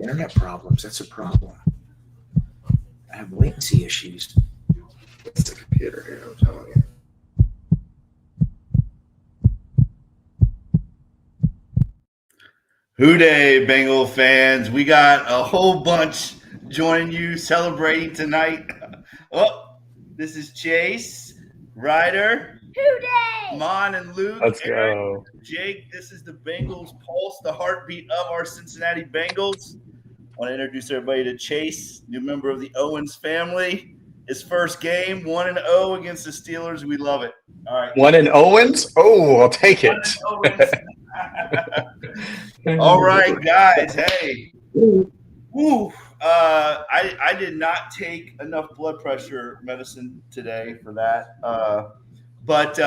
internet problems. That's a problem. I have latency issues. It's the computer here, I'm telling you. Hooday, Bengal fans. We got a whole bunch joining you celebrating tonight. Oh, this is Chase, Ryder, Hooday! Mon, and Luke. Let's Aaron, go. Jake, this is the Bengals Pulse, the heartbeat of our Cincinnati Bengals. I want to introduce everybody to Chase, new member of the Owens family. His first game, 1-0 against the Steelers. We love it. All right. 1 in Owens? Oh, I'll take it. 1-0 Owens. All right, guys. Hey. Woo. I did not take enough blood pressure medicine today for that. But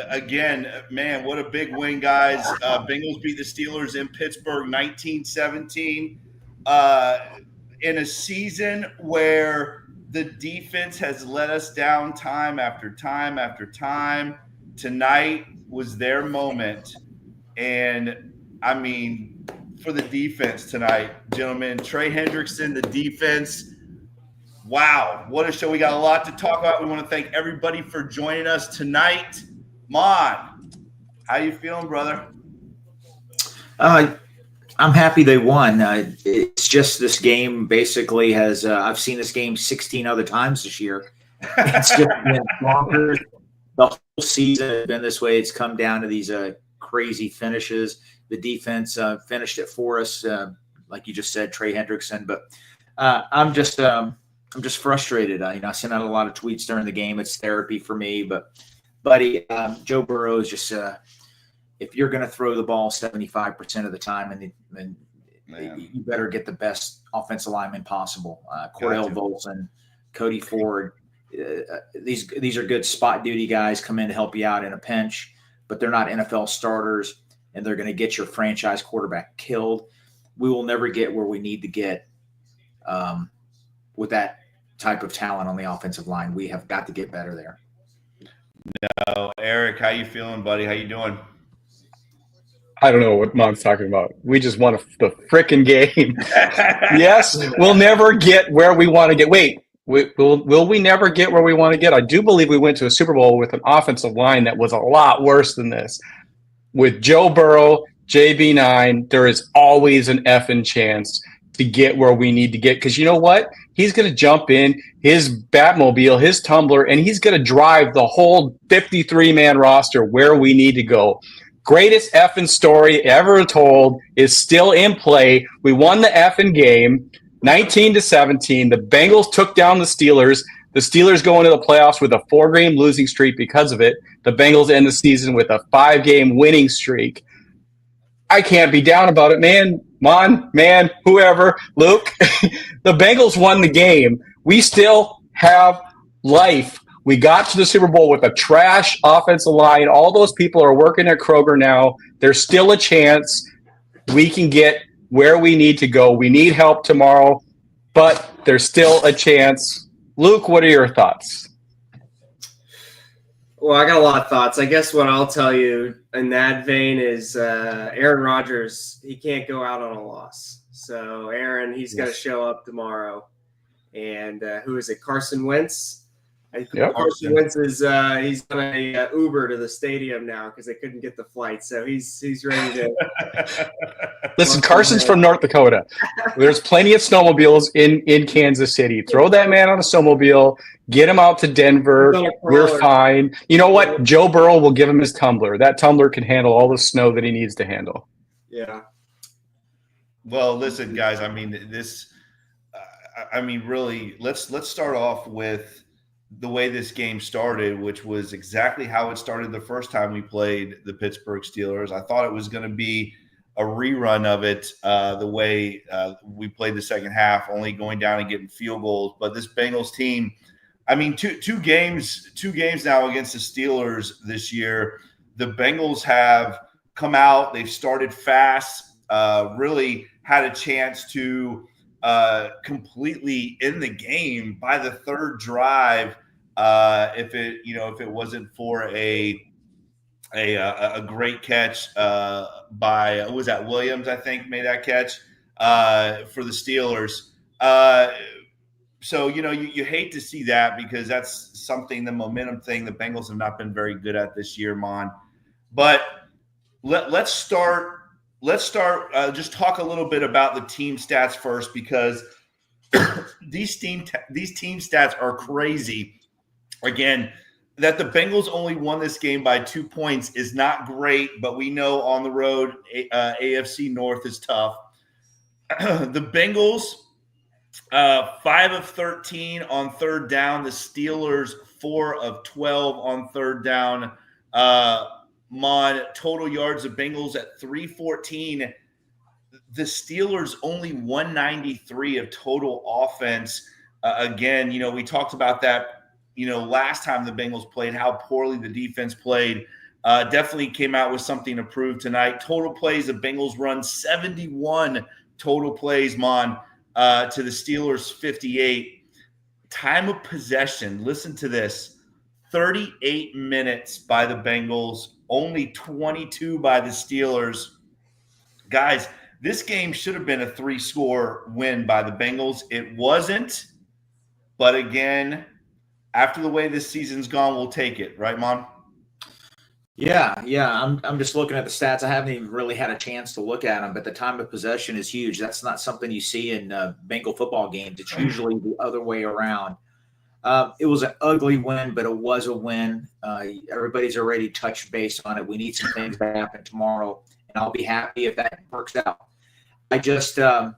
again, man, what a big win, guys. Bengals beat the Steelers in Pittsburgh 19-17 in a season where the defense has let us down time after time after time. Tonight was their moment. And, I mean, for the defense tonight, gentlemen, Trey Hendrickson, the defense, wow, what a show. We got a lot to talk about. We want to thank everybody for joining us tonight. Mon, how you feeling, brother? I'm happy they won. It's just this game basically has I've seen this game 16 other times this year. It's just been longer. The whole season has been this way. It's come down to these crazy finishes. The defense finished it for us, like you just said, Trey Hendrickson. But I'm just frustrated. I sent out a lot of tweets during the game. It's therapy for me. But, buddy, Joe Burrow is just if you're going to throw the ball 75% of the time, and you better get the best offensive lineman possible. Cordell Volson, Cody Ford. These are good spot duty guys, come in to help you out in a pinch, but they're not NFL starters, and they're going to get your franchise quarterback killed. We will never get where we need to get with that type of talent on the offensive line. We have got to get better there. No, Eric, how you feeling, buddy? How you doing? I don't know what Mom's talking about. We just won the frickin' game. Yes, we'll never get where we want to get. Wait, will we never get where we want to get? I do believe we went to a Super Bowl with an offensive line that was a lot worse than this. With Joe Burrow, JB9, there is always an effing chance to get where we need to get. Because you know what? He's going to jump in his Batmobile, his Tumbler, and he's going to drive the whole 53-man roster where we need to go. Greatest effing story ever told is still in play. We won the effing game, 19-17. The Bengals took down the Steelers. The Steelers go into the playoffs with a 4-game losing streak because of it. The Bengals end the season with a 5-game winning streak. I can't be down about it, man. Mon, man, whoever, Luke. The Bengals won the game. We still have life. We got to the Super Bowl with a trash offensive line. All those people are working at Kroger now. There's still a chance we can get where we need to go. We need help tomorrow, but there's still a chance. Luke, what are your thoughts? Well, I got a lot of thoughts. I guess what I'll tell you in that vein is Aaron Rodgers, he can't go out on a loss. So, Aaron, he's got to show up tomorrow. And who is it, Carson Wentz? Yep. Carson Wentz is he's on a Uber to the stadium now because they couldn't get the flight, so he's ready to. Listen, Carson's from North Dakota. There's plenty of snowmobiles in Kansas City. Throw that man on a snowmobile. Get him out to Denver. We're fine. You know what? Joe Burrow will give him his Tumbler. That Tumbler can handle all the snow that he needs to handle. Yeah. Well, listen, guys. I mean, really, let's start off with the way this game started, which was exactly how it started the first time we played the Pittsburgh Steelers. I thought it was going to be a rerun of it the way we played the second half, only going down and getting field goals. But this Bengals team, I mean, two games now against the Steelers this year. The Bengals have come out. They've started fast, really had a chance to completely end the game by the third drive. If it wasn't for a great catch by was that Williams, I think, made that catch. for the Steelers. So, you hate to see that because that's something, the momentum thing the Bengals have not been very good at this year, Mon. But let's start. Just talk a little bit about the team stats first, because these team stats are crazy. Again, that the Bengals only won this game by 2 points is not great, but we know on the road AFC North is tough. The Bengals, 5 of 13 on third down. The Steelers, 4 of 12 on third down. Mon, total yards of Bengals at 314. The Steelers only 193 of total offense. Again, we talked about that, last time the Bengals played, how poorly the defense played. Definitely came out with something to prove tonight. Total plays, the Bengals run 71 total plays, Mon, to the Steelers 58. Time of possession, listen to this, 38 minutes by the Bengals, only 22 by the Steelers. Guys, this game should have been a 3-score win by the Bengals. It wasn't. But again, after the way this season's gone, we'll take it. Right, Mon? Yeah. I'm just looking at the stats. I haven't even really had a chance to look at them, but the time of possession is huge. That's not something you see in Bengal football games. It's usually the other way around. It was an ugly win, but it was a win. Everybody's already touched base on it. We need some things to happen tomorrow, and I'll be happy if that works out. The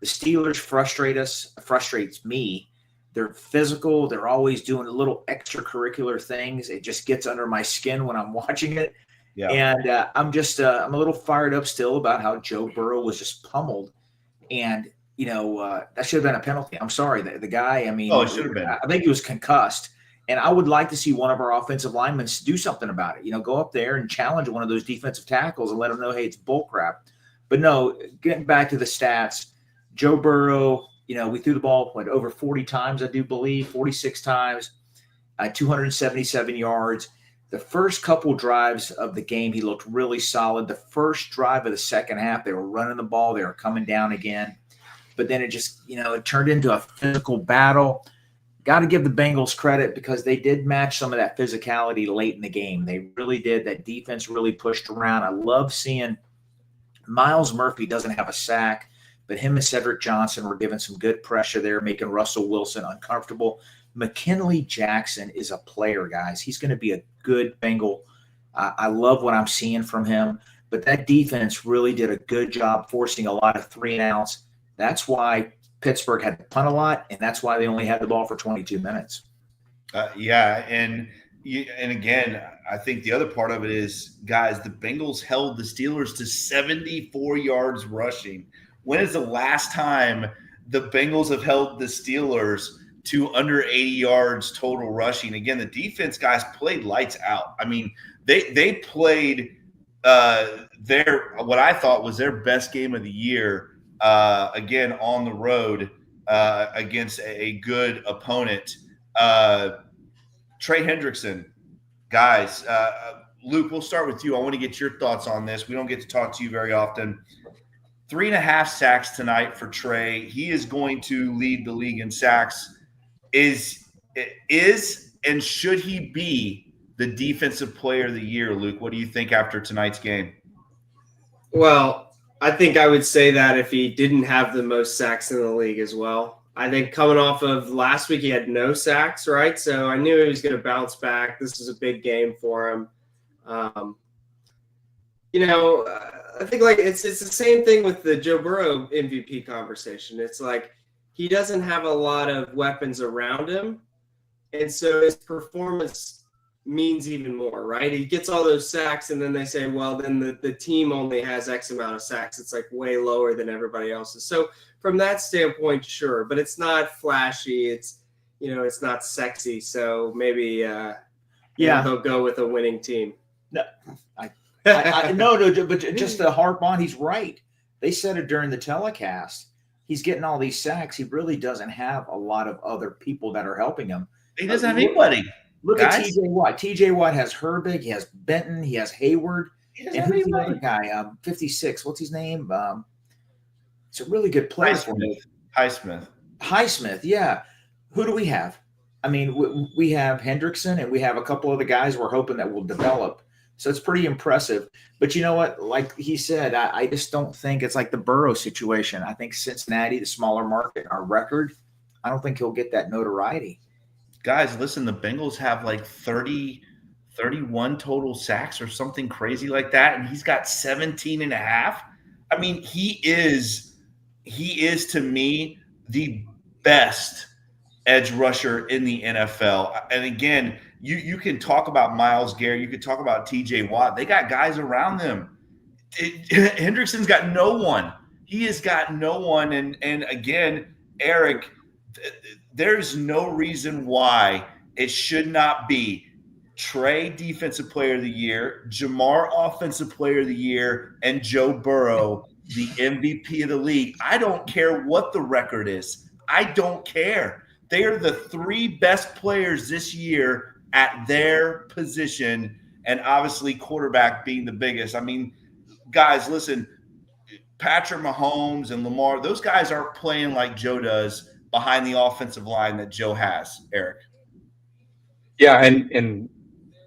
Steelers frustrates me. They're physical. They're always doing little extracurricular things. It just gets under my skin when I'm watching it. Yeah. And I'm a little fired up still about how Joe Burrow was just pummeled. And, that should have been a penalty. I'm sorry. The guy, it should have been. I think he was concussed. And I would like to see one of our offensive linemen do something about it. Go up there and challenge one of those defensive tackles and let them know, hey, it's bullcrap. But no, getting back to the stats, Joe Burrow, we threw the ball over 40 times, I do believe, 46 times, 277 yards. The first couple drives of the game, he looked really solid. The first drive of the second half, they were running the ball. They were coming down again. But then it just, it turned into a physical battle. Got to give the Bengals credit because they did match some of that physicality late in the game. They really did. That defense really pushed around. I love seeing Miles Murphy doesn't have a sack, but him and Cedric Johnson were giving some good pressure there, making Russell Wilson uncomfortable. McKinley Jackson is a player, guys. He's going to be a good Bengal. I love what I'm seeing from him, but that defense really did a good job forcing a lot of 3-and-outs. That's why Pittsburgh had to punt a lot, and that's why they only had the ball for 22 minutes. And again, I think the other part of it is, guys, the Bengals held the Steelers to 74 yards rushing. When is the last time the Bengals have held the Steelers to under 80 yards total rushing? Again, the defense guys played lights out. They played what I thought was their best game of the year, again, on the road against a good opponent. Trey Hendrickson, guys, Luke, we'll start with you. I want to get your thoughts on this. We don't get to talk to you very often. 3.5 sacks tonight for Trey. He is going to lead the league in sacks. Is and should he be the defensive player of the year, Luke? What do you think after tonight's game? Well, I think I would say that if he didn't have the most sacks in the league as well. I think coming off of last week, he had no sacks, right? So I knew he was going to bounce back. This is a big game for him. I think it's the same thing with the Joe Burrow MVP conversation. It's like he doesn't have a lot of weapons around him, and so his performance means even more, right? He gets all those sacks, and then they say, well, then the team only has X amount of sacks. It's like way lower than everybody else's. So from that standpoint, sure, but it's not flashy. It's not sexy. So maybe he'll go with a winning team. No, but just to harp on, he's right. They said it during the telecast. He's getting all these sacks. He really doesn't have a lot of other people that are helping him. He doesn't have anybody. Look at TJ Watt. TJ Watt has Herbig. He has Benton. He has Hayward. And who's the other guy? 56. What's his name? It's a really good player for me. Highsmith, yeah. Who do we have? I mean, we have Hendrickson, and we have a couple of the guys we're hoping that will develop. So it's pretty impressive. But you know what? Like he said, I just don't think it's like the Burrow situation. I think Cincinnati, the smaller market, our record, I don't think he'll get that notoriety. Guys, listen, the Bengals have like 31 total sacks or something crazy like that, and he's got 17 and a half. I mean, he is to me the best edge rusher in the NFL. And again, you can talk about Myles Garrett, you could talk about TJ Watt. They got guys around them. Hendrickson's got no one. He has got no one. And again, Eric, there's no reason why it should not be Trey Defensive Player of the Year, Jamar Offensive Player of the Year, and Joe Burrow the MVP of the league. I don't care what the record is. I don't care. They are the three best players this year at their position, and obviously quarterback being the biggest. I mean, guys, listen, Patrick Mahomes and Lamar, those guys aren't playing like Joe does behind the offensive line that Joe has, Eric. Yeah, and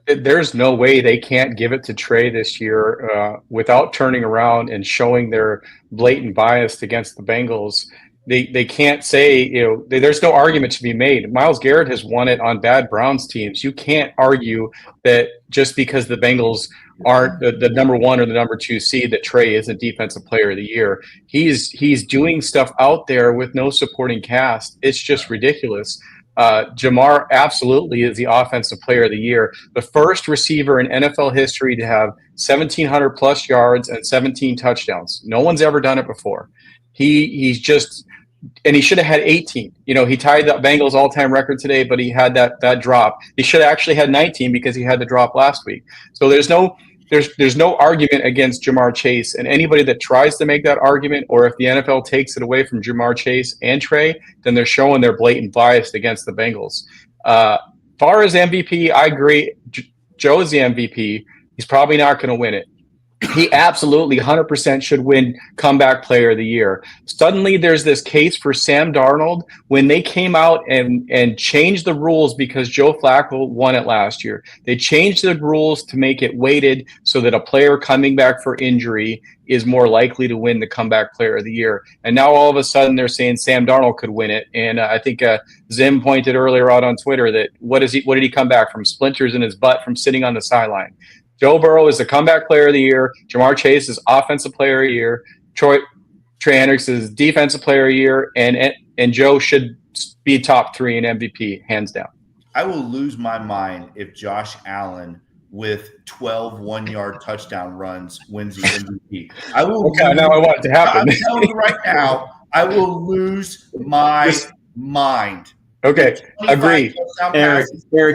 there's no way they can't give it to Trey this year without turning around and showing their blatant bias against the Bengals. They can't say, there's no argument to be made. Myles Garrett has won it on bad Browns teams. You can't argue that just because the Bengals aren't the number one or the number two seed that Trey isn't Defensive Player of the Year. He's doing stuff out there with no supporting cast. It's just ridiculous. Jamar absolutely is the Offensive Player of the Year, the first receiver in NFL history to have 1,700 plus yards and 17 touchdowns. No one's ever done it before. He's just, and he should have had 18. He tied the Bengals all-time record today, but he had that drop. He should have actually had 19 because he had the drop last week. So there's no argument against Jamar Chase, and anybody that tries to make that argument, or if the NFL takes it away from Jamar Chase and Trey, then they're showing their blatant bias against the Bengals. Far as MVP, I agree. Joe's the MVP. He's probably not going to win it. He absolutely 100% should win Comeback Player of the Year. Suddenly there's this case for Sam Darnold when they came out and changed the rules because Joe Flacco won it last year. They changed the rules to make it weighted so that a player coming back for injury is more likely to win the Comeback Player of the Year. And now all of a sudden they're saying Sam Darnold could win it. And I think Zim pointed earlier out on Twitter that what did he come back from? Splinters in his butt from sitting on the sideline. Joe Burrow is the Comeback Player of the Year. Jamar Chase is Offensive Player of the Year. Trey Hendricks is Defensive Player of the Year. And Joe should be top three in MVP, hands down. I will lose my mind if Josh Allen with 12 one-yard touchdown runs wins the MVP. I want it to happen. I'm telling you right now, I will lose my mind. Okay, agree. Eric,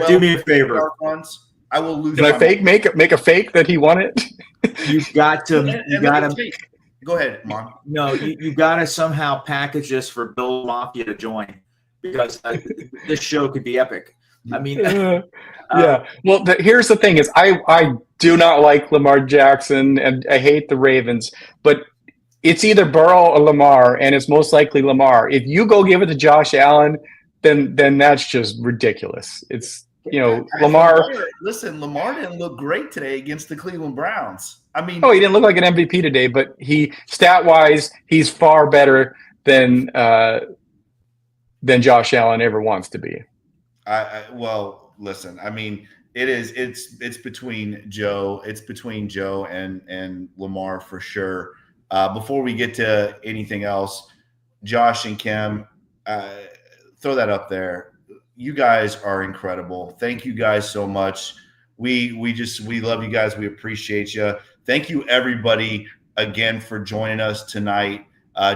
do me a favor. I will lose. Can I make a fake that he won it? You've got to. Go ahead, Mark. No, you got to somehow package this for Bill Mafia to join because this show could be epic. I mean, yeah. Well, here's the thing: is I do not like Lamar Jackson and I hate the Ravens, but it's either Burrow or Lamar, and it's most likely Lamar. If you go give it to Josh Allen, then that's just ridiculous. It's Lamar. Listen, Lamar didn't look great today against the Cleveland Browns. I mean, he didn't look like an MVP today, but stat-wise, he's far better than Josh Allen ever wants to be. Well, listen. I mean, it's between Joe. It's between Joe and Lamar for sure. Before we get to anything else, Josh and Kim, throw that up there. You guys are incredible. Thank you guys so much. We love you guys. We appreciate you. Thank you everybody again for joining us tonight.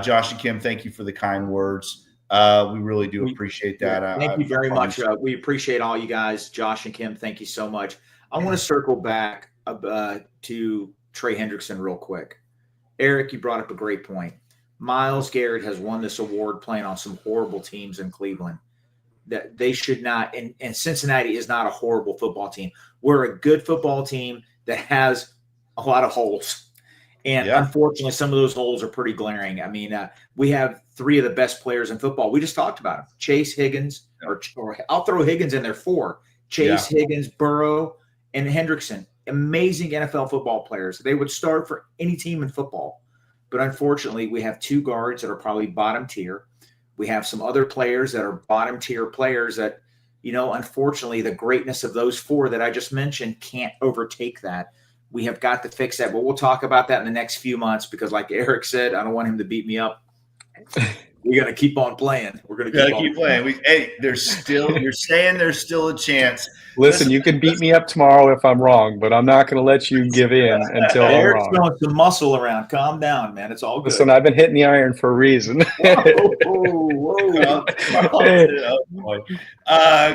Josh and Kim, thank you for the kind words. We really do appreciate that. Thank you very much. We appreciate all you guys. Josh and Kim, thank you so much. I want to circle back to Trey Hendrickson real quick. Eric, you brought up a great point. Myles Garrett has won this award playing on some horrible teams in Cleveland. That they should not, and Cincinnati is not a horrible football team. We're a good football team that has a lot of holes. And unfortunately, some of those holes are pretty glaring. I mean, we have 3 of the best players in football. We just talked about them. Chase, Higgins, or I'll throw Higgins in there 4. Chase, Higgins, Burrow, and Hendrickson. Amazing NFL football players. They would start for any team in football. But unfortunately, we have 2 guards that are probably bottom tier. We have some other players that are bottom tier players that, unfortunately, the greatness of those 4 that I just mentioned can't overtake that. We have got to fix that, but we'll talk about that in the next few months because, like Eric said, I don't want him to beat me up. We got to keep on playing. We're going to keep playing. You're saying there's still a chance. Listen, you can beat me up tomorrow if I'm wrong, but I'm not going to let you give in until I'm Eric's wrong. throwing some muscle around. Calm down, man. It's all good. Listen, I've been hitting the iron for a reason. Whoa.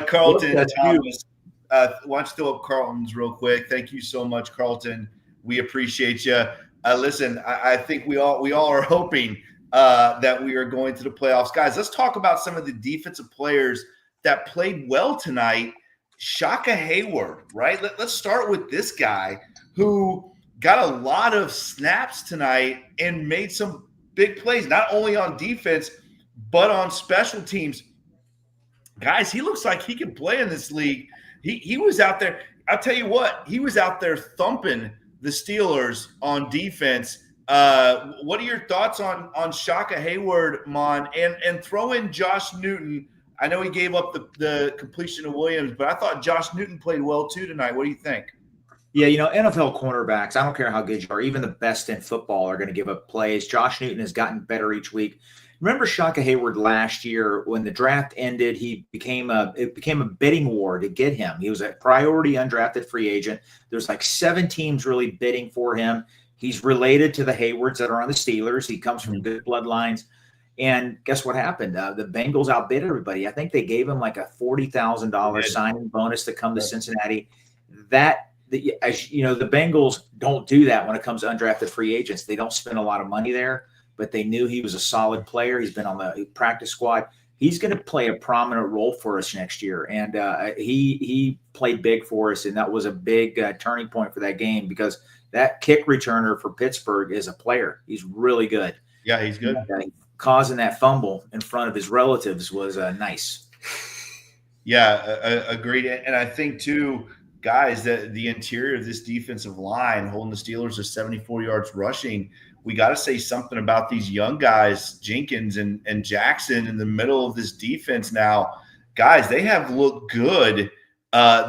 Carlton Thomas. Why don't you throw up Carlton's real quick? Thank you so much, Carlton. We appreciate you. Listen, I think we all are hoping that we are going to the playoffs. Guys, let's talk about some of the defensive players that played well tonight. Shaka Hayward, right? Let's start with this guy who got a lot of snaps tonight and made some big plays, not only on defense, but on special teams. Guys, he looks like he can play in this league. He was out there. I'll tell you what, he was out there thumping the Steelers on defense. What are your thoughts on Shaka Hayward, Mon, and throw in Josh Newton? I know he gave up the completion of Williams, but I thought Josh Newton played well too tonight. What do you think? Yeah, NFL cornerbacks, I don't care how good you are, even the best in football are going to give up plays. Josh Newton has gotten better each week. Remember Shaka Hayward last year when the draft ended, it became a bidding war to get him. He was a priority undrafted free agent. There's like 7 teams really bidding for him. He's related to the Haywards that are on the Steelers. He comes from good bloodlines. And guess what happened? The Bengals outbid everybody. I think they gave him like a $40,000 signing bonus to come to Cincinnati. As you know, the Bengals don't do that when it comes to undrafted free agents. They don't spend a lot of money there, but they knew he was a solid player. He's been on the practice squad. He's going to play a prominent role for us next year. And he played big for us, and that was a big turning point for that game because that kick returner for Pittsburgh is a player. He's really good. Yeah, he's good. Causing that fumble in front of his relatives was nice. Yeah, agreed. And I think, too, guys, that the interior of this defensive line holding the Steelers to 74 yards rushing, we got to say something about these young guys, Jenkins and Jackson, in the middle of this defense now. Guys, they have looked good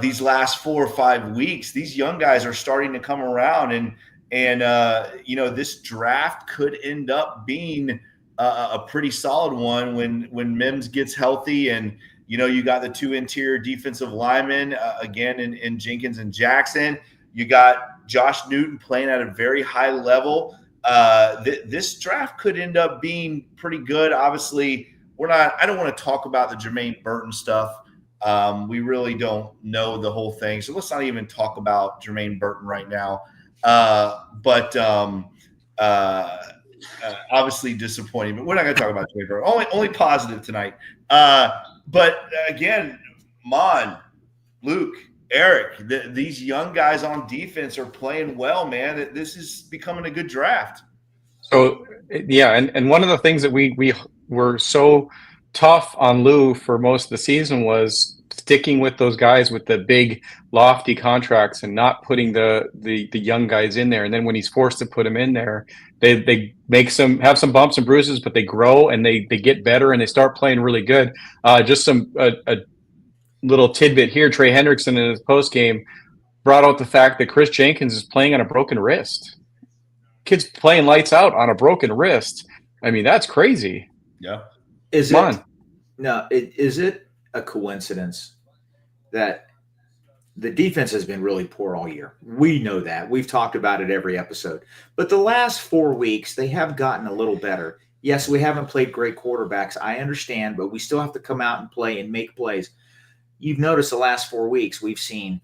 these last 4 or 5 weeks. These young guys are starting to come around, and this draft could end up being a pretty solid one when Mims gets healthy, and you got the 2 interior defensive linemen again in Jenkins and Jackson. You got Josh Newton playing at a very high level. This draft could end up being pretty good. Obviously, I don't want to talk about the Jermaine Burton stuff. We really don't know the whole thing, so let's not even talk about Jermaine Burton right now. But obviously disappointing, but we're not going to talk about Jermaine Burton. Only positive tonight. But again, Mon, Luke, Eric, these young guys on defense are playing well, man. This is becoming a good draft. So, yeah, and one of the things that we were so tough on Lou for most of the season was sticking with those guys with the big, lofty contracts and not putting the young guys in there. And then when he's forced to put them in there, they have some bumps and bruises, but they grow and they get better and they start playing really good. Just a little tidbit here. Trey Hendrickson in his post game brought out the fact that Chris Jenkins is playing on a broken wrist. Kid's playing lights out on a broken wrist. I mean, that's crazy. Yeah. Is it a coincidence that the defense has been really poor all year? We know that. We've talked about it every episode. But the last 4 weeks, they have gotten a little better. Yes, we haven't played great quarterbacks. I understand, but we still have to come out and play and make plays. You've noticed the last 4 weeks, we've seen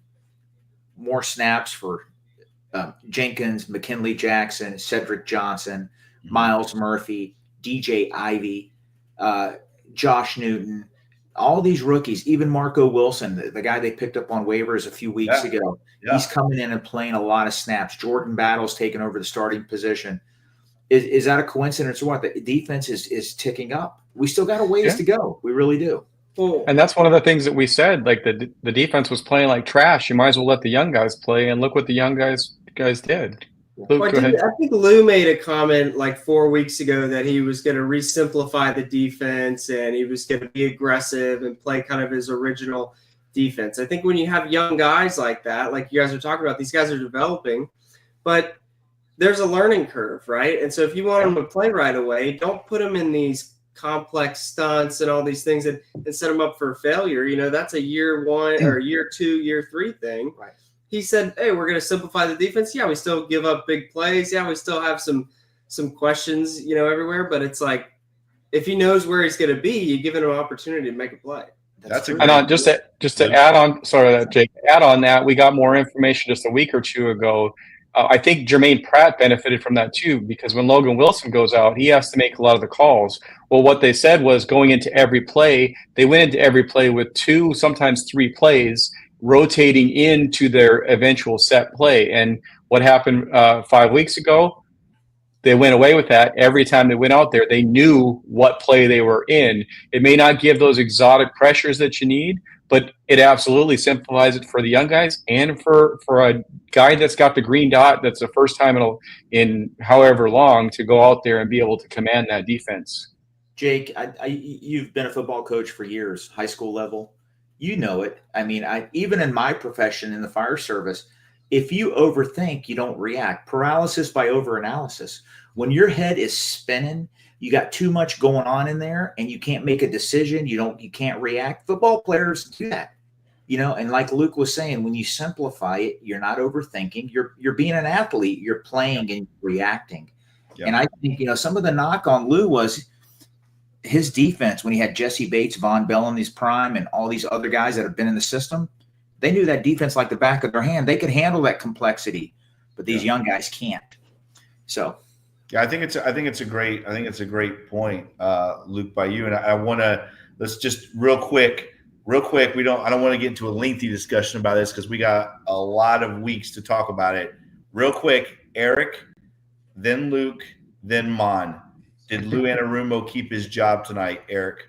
more snaps for Jenkins, McKinley Jackson, Cedric Johnson, Miles Murphy, DJ Ivey, Josh Newton. all these rookies, even Marco Wilson, the guy they picked up on waivers a few weeks ago, he's coming in and playing a lot of snaps. Jordan Battle's taking over the starting position. Is that a coincidence or what? The defense is ticking up. We still got a ways to go. We really do. And that's one of the things that we said. Like the defense was playing like trash. You might as well let the young guys play. And look what the young guys did. Luke, go ahead. I think Lou made a comment like 4 weeks ago that he was going to re-simplify the defense and he was going to be aggressive and play kind of his original defense. I think when you have young guys like that, like you guys are talking about, these guys are developing, but there's a learning curve, right? And so if you want them to play right away, don't put them in these complex stunts and all these things and set them up for failure. You know, that's a year 1 or year 2, year 3 thing. Right. He said, hey, we're going to simplify the defense. Yeah, we still give up big plays. Yeah, we still have some questions, you know, everywhere. But it's like, if he knows where he's going to be, you give him an opportunity to make a play. That's a and just to add on, sorry, Jake, add on that, we got more information just a week or two ago. I think Jermaine Pratt benefited from that too, because when Logan Wilson goes out, he has to make a lot of the calls. Well, what they said was going into every play, they went into every play with 2, sometimes 3 plays, rotating into their eventual set play. And what happened 5 weeks ago, they went away with that. Every time they went out there, they knew what play they were in. It may not give those exotic pressures that you need, but it absolutely simplifies it for the young guys and for a guy that's got the green dot that's the first time in however long to go out there and be able to command that defense. Jake, you've been a football coach for years, high school level. You know it. I mean, even in my profession in the fire service, if you overthink, you don't react. Paralysis by overanalysis. When your head is spinning, you got too much going on in there and you can't make a decision. You can't react. Football players do that, you know, and like Luke was saying, when you simplify it, you're not overthinking. You're being an athlete, you're playing and reacting. Yeah. And I think, you know, some of the knock on Lou was his defense when he had Jesse Bates, Von Bell in his prime, and all these other guys that have been in the system. They knew that defense like the back of their hand. They could handle that complexity, but these young guys can't. So, yeah, I think it's a great point, Luke, by you. And I want to let's just real quick. I don't want to get into a lengthy discussion about this because we got a lot of weeks to talk about it. Real quick, Eric, then Luke, then Mon. Did Lou Anarumo keep his job tonight, Eric?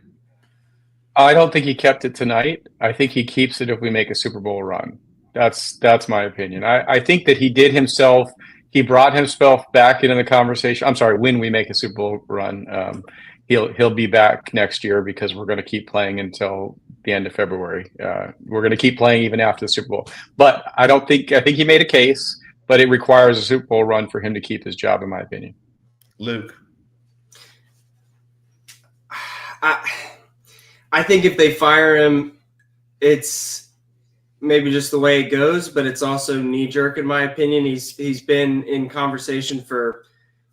I don't think he kept it tonight. I think he keeps it if we make a Super Bowl run. That's my opinion. I think that he brought himself back into the conversation. I'm sorry, when we make a Super Bowl run, he'll be back next year because we're going to keep playing until the end of February. We're going to keep playing even after the Super Bowl. But I think he made a case, but it requires a Super Bowl run for him to keep his job, in my opinion. Luke. I think if they fire him, it's maybe just the way it goes, but it's also knee-jerk in my opinion. He's been in conversation for,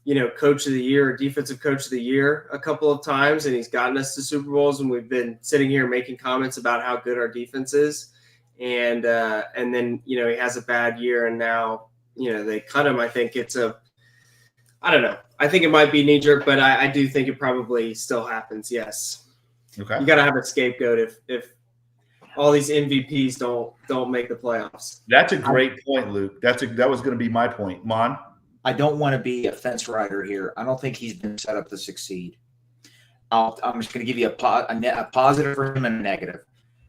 you know, coach of the year or defensive coach of the year a couple of times, and he's gotten us to Super Bowls, and we've been sitting here making comments about how good our defense is. And then, you know, he has a bad year, and now, you know, they cut him. I think I don't know. I think it might be knee-jerk, but I do think it probably still happens, yes. Okay. You got to have a scapegoat if all these MVPs don't make the playoffs. That's a great point, Luke. That was going to be my point. Mon? I don't want to be a fence rider here. I don't think he's been set up to succeed. I'm just going to give you a positive for him and a negative.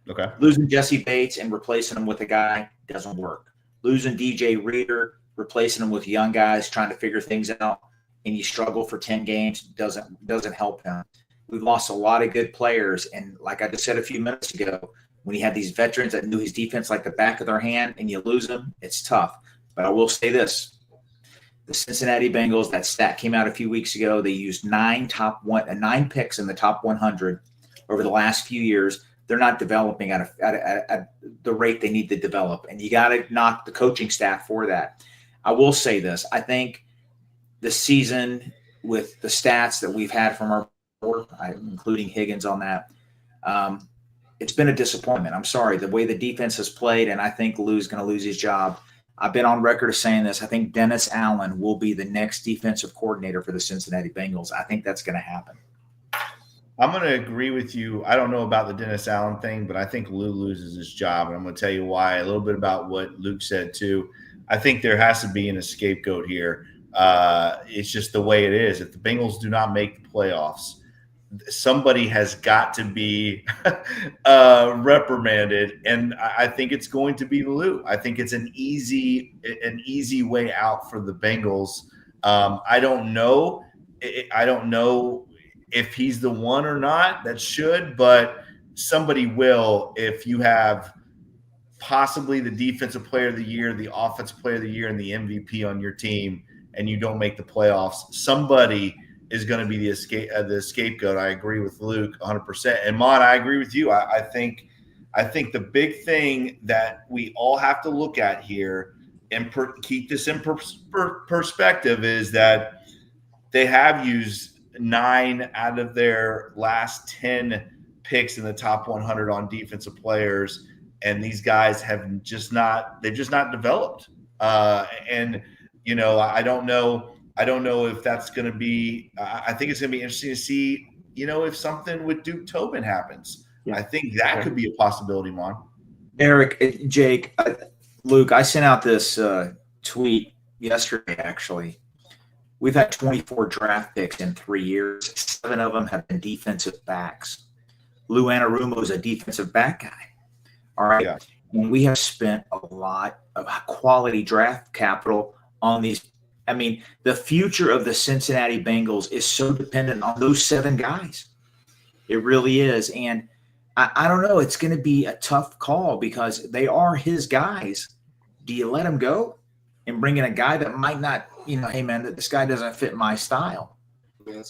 Okay. Losing Jesse Bates and replacing him with a guy doesn't work. Losing DJ Reader, replacing him with young guys trying to figure things out, and you struggle for 10 games doesn't help him. We've lost a lot of good players, and like I just said a few minutes ago, when you have these veterans that knew his defense like the back of their hand and you lose them, it's tough. But I will say this. The Cincinnati Bengals, that stat came out a few weeks ago. They used 9 picks in the top 100 over the last few years. They're not developing at the rate they need to develop, and you got to knock the coaching staff for that. I will say this. I think the season with the stats that we've had from our board, including Higgins on that, it's been a disappointment. I'm sorry. The way the defense has played, and I think Lou's going to lose his job. I've been on record of saying this. I think Dennis Allen will be the next defensive coordinator for the Cincinnati Bengals. I think that's going to happen. I'm going to agree with you. I don't know about the Dennis Allen thing, but I think Lou loses his job. And I'm going to tell you why. A little bit about what Luke said, too. I think there has to be a scapegoat here. It's just the way it is. If the Bengals do not make the playoffs, somebody has got to be reprimanded, and I think it's going to be Lou. I think it's an easy way out for the Bengals. I don't know. I don't know if he's the one or not that should, but somebody will. If you have possibly the defensive player of the year, the offensive player of the year, and the MVP on your team, and you don't make the playoffs, somebody is going to be the scapegoat. I agree with Luke 100%. And Mon, I agree with you. I think the big thing that we all have to look at here and keep this in perspective is that they have used 9 out of their last 10 picks in the top 100 on defensive players, and these guys have just not developed. And you know, I don't know if that's going to be. I think it's going to be interesting to see, you know, if something with Duke Tobin happens. Yeah. I think that could be a possibility, Mon. Eric, Jake, Luke, I sent out this tweet yesterday. Actually, we've had 24 draft picks in 3 years. 7 of them have been defensive backs. Lou Anarumo is a defensive back guy. All right, yeah. And we have spent a lot of quality draft capital on these. I mean, the future of the Cincinnati Bengals is so dependent on those 7 guys. It really is. And I don't know. It's going to be a tough call because they are his guys. Do you let him go and bring in a guy that might not, you know, hey, man, this guy doesn't fit my style?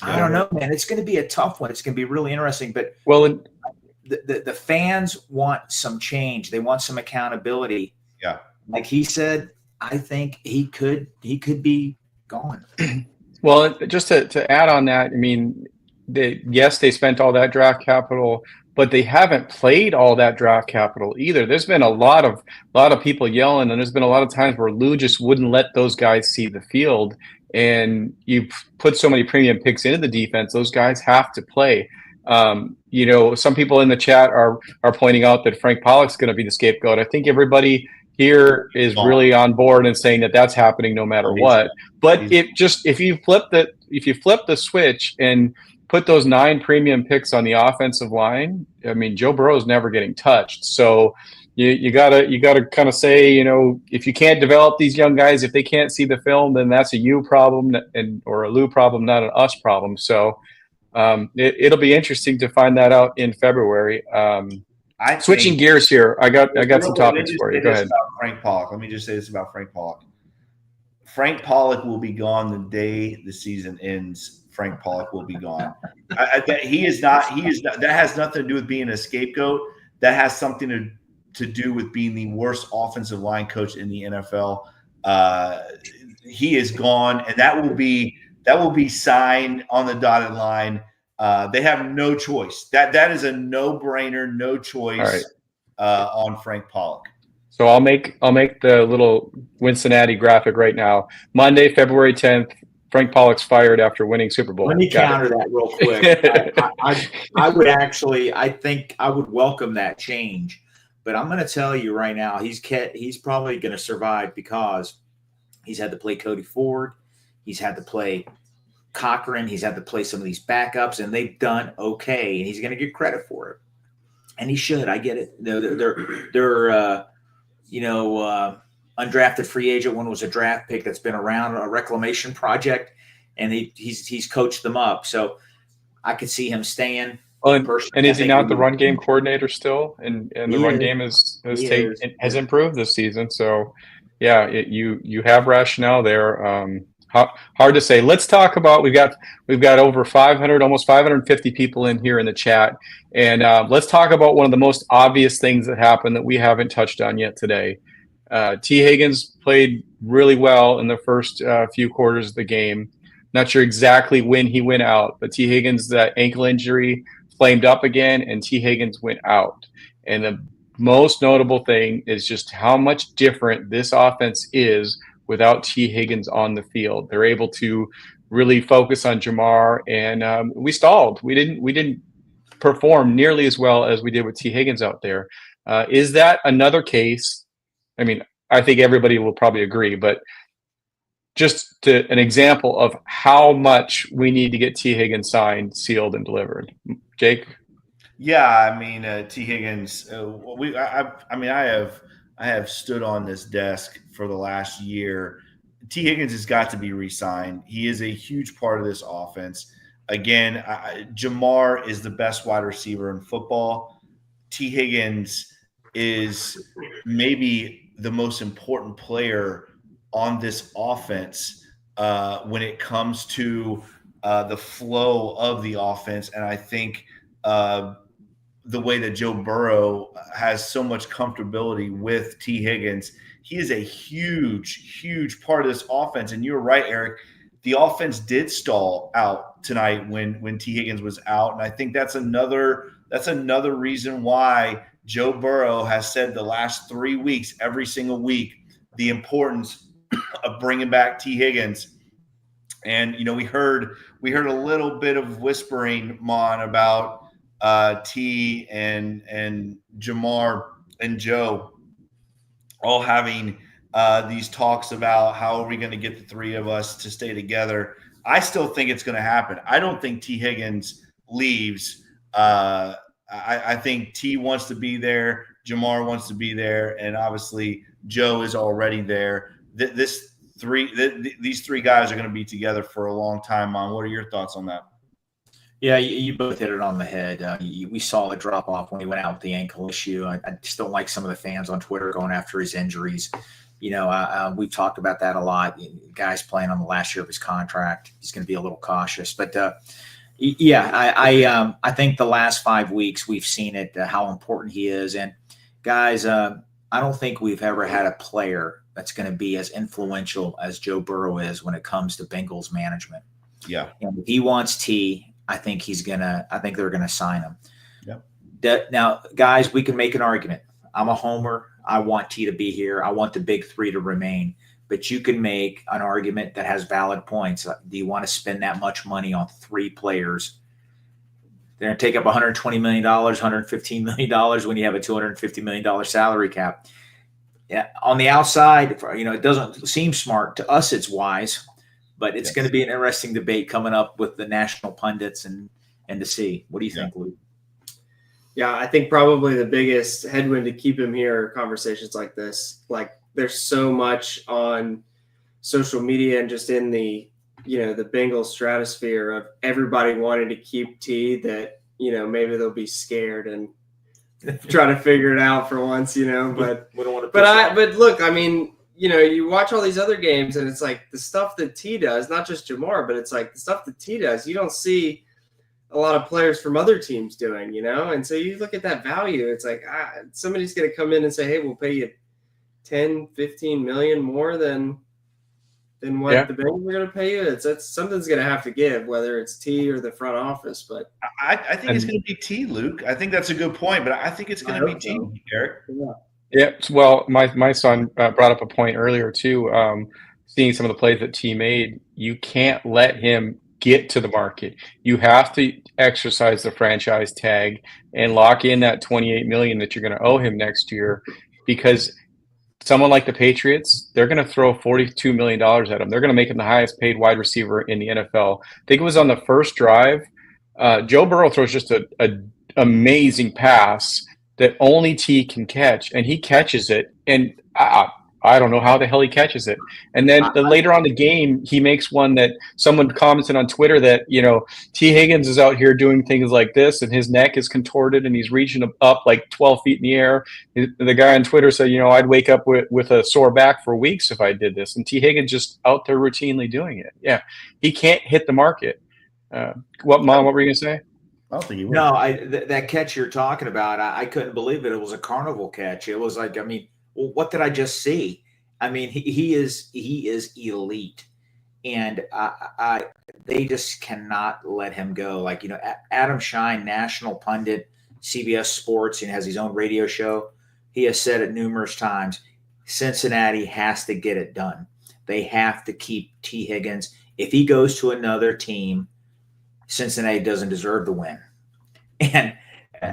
I don't know, man. It's going to be a tough one. It's going to be really interesting. But the fans want some change. They want some accountability. Yeah. Like he said, I think he could be gone. Well, just to add on that, I mean, they spent all that draft capital, but they haven't played all that draft capital either. There's been a lot of people yelling, and there's been a lot of times where Lou just wouldn't let those guys see the field. And you put so many premium picks into the defense, those guys have to play. You know, some people in the chat are pointing out that Frank Pollock's going to be the scapegoat. I think everybody here is really on board and saying that that's happening no matter what. But if you flip the switch and put those 9 premium picks on the offensive line, I mean, Joe Burrow's never getting touched. So you gotta kind of say, you know, if you can't develop these young guys, if they can't see the film, then that's a you problem or a Lou problem, not an us problem. So it'll be interesting to find that out in February. Switching gears here, I got some topics for you. Go ahead. Frank Pollock. Let me just say this about Frank Pollock. Frank Pollock will be gone the day the season ends. Frank Pollock will be gone. He is not. That has nothing to do with being a scapegoat. That has something to do with being the worst offensive line coach in the NFL. He is gone, and that will be signed on the dotted line. They have no choice. That is a no-brainer, no choice on Frank Pollock. So I'll make the little Cincinnati graphic right now. Monday, February 10th, Frank Pollock's fired after winning Super Bowl. Let me counter that real quick. I would actually, I think I would welcome that change, but I'm going to tell you right now, he's probably going to survive because he's had to play Cody Ford, he's had to play Cochran, he's had to play some of these backups, and they've done okay, and he's going to get credit for it, and he should. I get it. They're undrafted free agent. One was a draft pick that's been around, a reclamation project, and he's coached them up. So I could see him staying. And is he not the run game coordinator still? And the run game has improved this season. So yeah, you have rationale there. Hard to say. Let's talk about we've got over 500, almost 550 people in here in the chat, and let's talk about one of the most obvious things that happened that we haven't touched on yet today. T. Higgins played really well in the first few quarters of the game. Not sure exactly when he went out, but T. Higgins, that ankle injury flamed up again, and T. Higgins went out. And the most notable thing is just how much different this offense is without T. Higgins on the field. They're able to really focus on Jamar, and we stalled. We didn't perform nearly as well as we did with T. Higgins out there. Is that another case? I mean, I think everybody will probably agree, but just an example of how much we need to get T. Higgins signed, sealed, and delivered. Jake? Yeah, I mean, T. Higgins. I have stood on this desk for the last year. T. Higgins has got to be re-signed. He is a huge part of this offense. Again, Jamar is the best wide receiver in football. T. Higgins is maybe the most important player on this offense when it comes to the flow of the offense. And I think the way that Joe Burrow has so much comfortability with T. Higgins, he is a huge, huge part of this offense. And you're right, Eric. The offense did stall out tonight when T. Higgins was out, and I think that's another reason why Joe Burrow has said the last 3 weeks, every single week, the importance of bringing back T. Higgins. And we heard a little bit of whispering, Mon, about T and Jamar and Joe all having these talks about how are we going to get the three of us to stay together. I still think it's going to happen. I don't think T. Higgins leaves. I think T wants to be there. Jamar wants to be there. And obviously Joe is already there. These three guys are going to be together for a long time, Mon. What are your thoughts on that? Yeah, you both hit it on the head. We saw the drop off when he went out with the ankle issue. I just don't like some of the fans on Twitter going after his injuries. We've talked about that a lot. Guys playing on the last year of his contract, he's going to be a little cautious. But I think the last 5 weeks we've seen it, how important he is. And guys, I don't think we've ever had a player that's going to be as influential as Joe Burrow is when it comes to Bengals management. Yeah, and if he wants T, I think they're gonna sign him. Yep. Now, guys, we can make an argument. I'm a homer. I want T to be here. I want the big three to remain. But you can make an argument that has valid points. Do you want to spend that much money on 3 players? They're going to take up $120 million, $115 million when you have a $250 million salary cap. Yeah, on the outside, it doesn't seem smart. To us, it's wise. But it's going to be an interesting debate coming up with the national pundits and to see. What do you think, Luke? Yeah, I think probably the biggest headwind to keep him here are conversations like this. Like, there's so much on social media and just in the Bengals stratosphere of everybody wanting to keep T that, maybe they'll be scared and try to figure it out for once, but we don't want to but look, I mean, you watch all these other games and it's like the stuff that T does, not just Jamar, but it's like the stuff that T does, you don't see a lot of players from other teams doing, And so you look at that value, it's like, somebody's going to come in and say, hey, we'll pay you 10, 15 million more than what the Bengals are going to pay you. It's something's going to have to give, whether it's T or the front office. But I think it's going to be T, Luke. I think that's a good point, but I think it's going to be T, Eric. Yeah. Well, my son brought up a point earlier too. Seeing some of the plays that T made, you can't let him get to the market. You have to exercise the franchise tag and lock in that $28 million that you're going to owe him next year, because someone like the Patriots, they're going to throw $42 million at him. They're going to make him the highest paid wide receiver in the NFL. I think it was on the first drive. Joe Burrow throws just an amazing pass that only T can catch, and he catches it. And I don't know how the hell he catches it. And then later on the game, he makes one that someone commented on Twitter that, T. Higgins is out here doing things like this and his neck is contorted and he's reaching up like 12 feet in the air. The guy on Twitter said, I'd wake up with a sore back for weeks if I did this. And T. Higgins just out there routinely doing it. Yeah. He can't hit the market. Mom, what were you going to say? I don't think he would. No, that catch you're talking about, I couldn't believe it. It was a carnival catch. It was like, well, what did I just see? He is elite, and they just cannot let him go. Like, Adam Shine, national pundit, CBS Sports, and has his own radio show. He has said it numerous times. Cincinnati has to get it done. They have to keep T. Higgins. If he goes to another team, Cincinnati doesn't deserve the win. and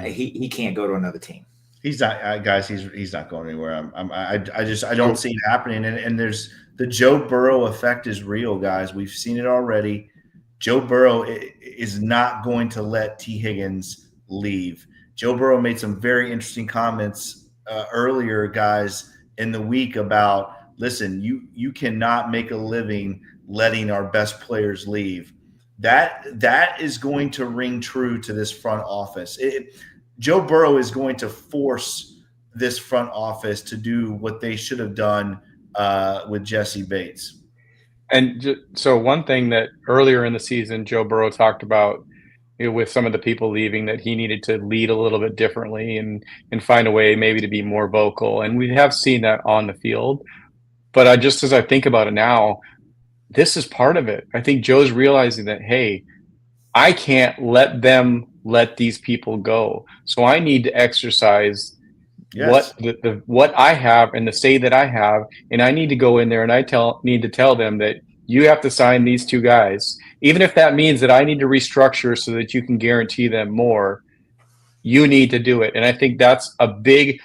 he can't go to another team. He's not, guys. He's not going anywhere. I don't see it happening. And there's the Joe Burrow effect is real, guys. We've seen it already. Joe Burrow is not going to let T. Higgins leave. Joe Burrow made some very interesting comments earlier, guys, in the week about, listen, you cannot make a living letting our best players leave. That is going to ring true to this front office. Joe Burrow is going to force this front office to do what they should have done with Jesse Bates. And so one thing that earlier in the season, Joe Burrow talked about, with some of the people leaving, that he needed to lead a little bit differently and find a way maybe to be more vocal. And we have seen that on the field. But just as I think about it now, this is part of it. I think Joe's realizing that, hey, I can't let these people go. So I need to exercise what I have and the say that I have, and I need to go in there and need to tell them that you have to sign these two guys, even if that means that I need to restructure so that you can guarantee them more. You need to do it, and I think that's a big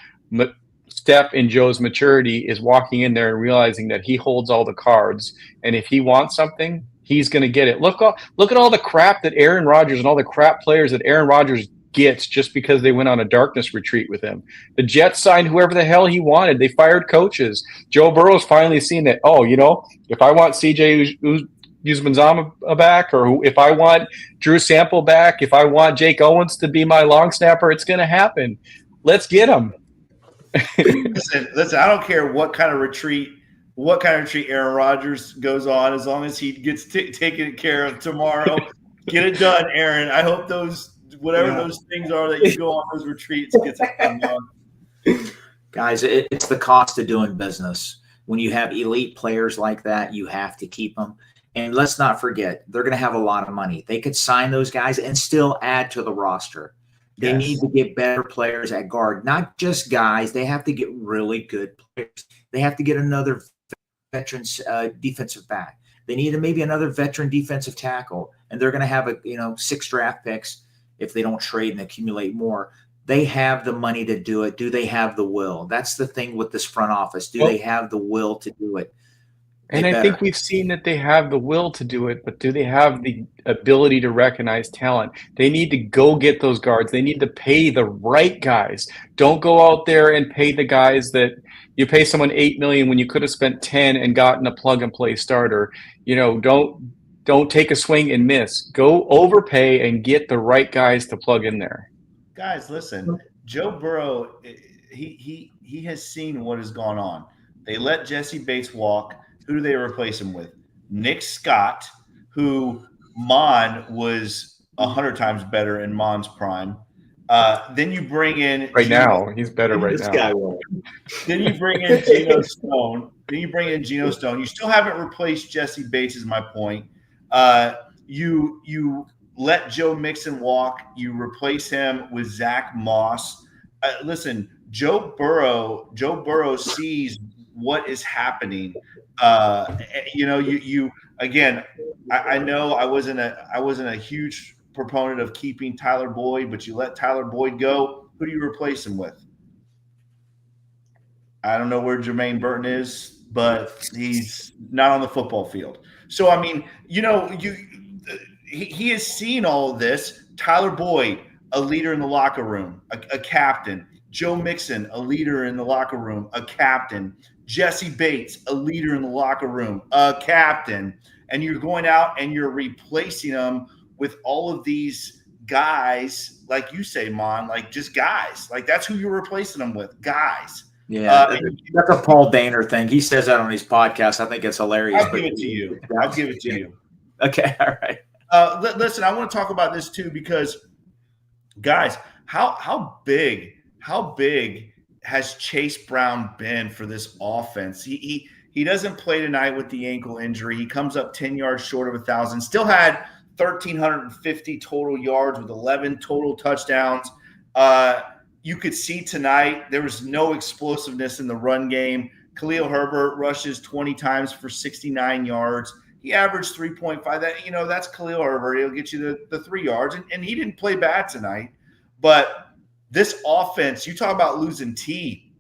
step in Joe's maturity, is walking in there and realizing that he holds all the cards, and if he wants something, he's going to get it. Look at all the crap that Aaron Rodgers and all the crap players that Aaron Rodgers gets just because they went on a darkness retreat with him. The Jets signed whoever the hell he wanted. They fired coaches. Joe Burrow's finally seen that, if I want CJ Uzmanzama back, or if I want Drew Sample back, if I want Jake Owens to be my long snapper, it's going to happen. Let's get him. Listen, I don't care what kind of retreat Aaron Rodgers goes on, as long as he gets taken care of tomorrow. Get it done, Aaron. I hope those things are that you go on those retreats gets it done. Guys, it's the cost of doing business. When you have elite players like that, you have to keep them. And let's not forget, they're going to have a lot of money. They could sign those guys and still add to the roster. They need to get better players at guard, not just guys. They have to get really good players. They have to get another veteran defensive back. They need maybe another veteran defensive tackle, and they're going to have 6 draft picks if they don't trade and accumulate more. They have the money to do it. Do they have the will? That's the thing with this front office. Do they have the will to do it? And I think we've seen that they have the will to do it, but do they have the ability to recognize talent? They need to go get those guards. They need to pay the right guys. Don't go out there and pay the guys that you pay someone $8 million when you could have spent 10 and gotten a plug and play starter. Don't take a swing and miss. Go overpay and get the right guys to plug in there. Guys, listen, Joe Burrow, he has seen what has gone on. They let Jesse Bates walk. Who do they replace him with? Nick Scott, who Mon was 100 times better in Mon's prime. Then you bring in he's better right now. Then you bring in Geno Stone. You still haven't replaced Jesse Bates, is my point. You let Joe Mixon walk. You replace him with Zach Moss. Listen, Joe Burrow sees what is happening. You again. I know I wasn't a huge proponent of keeping Tyler Boyd, but you let Tyler Boyd go. Who do you replace him with? I don't know where Jermaine Burton is, but he's not on the football field. So I mean, he has seen all of this. Tyler Boyd, a leader in the locker room, a captain. Joe Mixon, a leader in the locker room, a captain. Jesse Bates, a leader in the locker room, a captain. And you're going out and you're replacing them with all of these guys, like you say, Mon, like just guys. Like that's who you're replacing them with, guys. Yeah, that's a Paul Daner thing. He says that on his podcast. I think it's hilarious. I'll give it to you. Okay, all right. Listen, I want to talk about this too because, guys, how big has Chase Brown been for this offense? He doesn't play tonight with the ankle injury. He comes up 10 yards short of 1,000. Still had 1,350 total yards with 11 total touchdowns. You could see tonight there was no explosiveness in the run game. Khalil Herbert rushes 20 times for 69 yards. He averaged 3.5. That's Khalil Herbert. He'll get you the 3 yards, and he didn't play bad tonight. But this offense, you talk about losing T.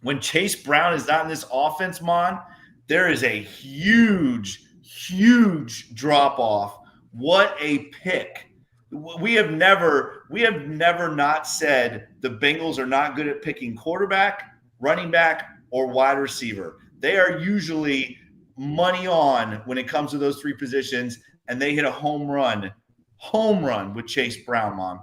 When Chase Brown is not in this offense, Mon, there is a huge, huge drop off. What a pick. We have never not said the Bengals are not good at picking quarterback, running back, or wide receiver. They are usually money on when it comes to those three positions, and they hit a home run with Chase Brown, Mom.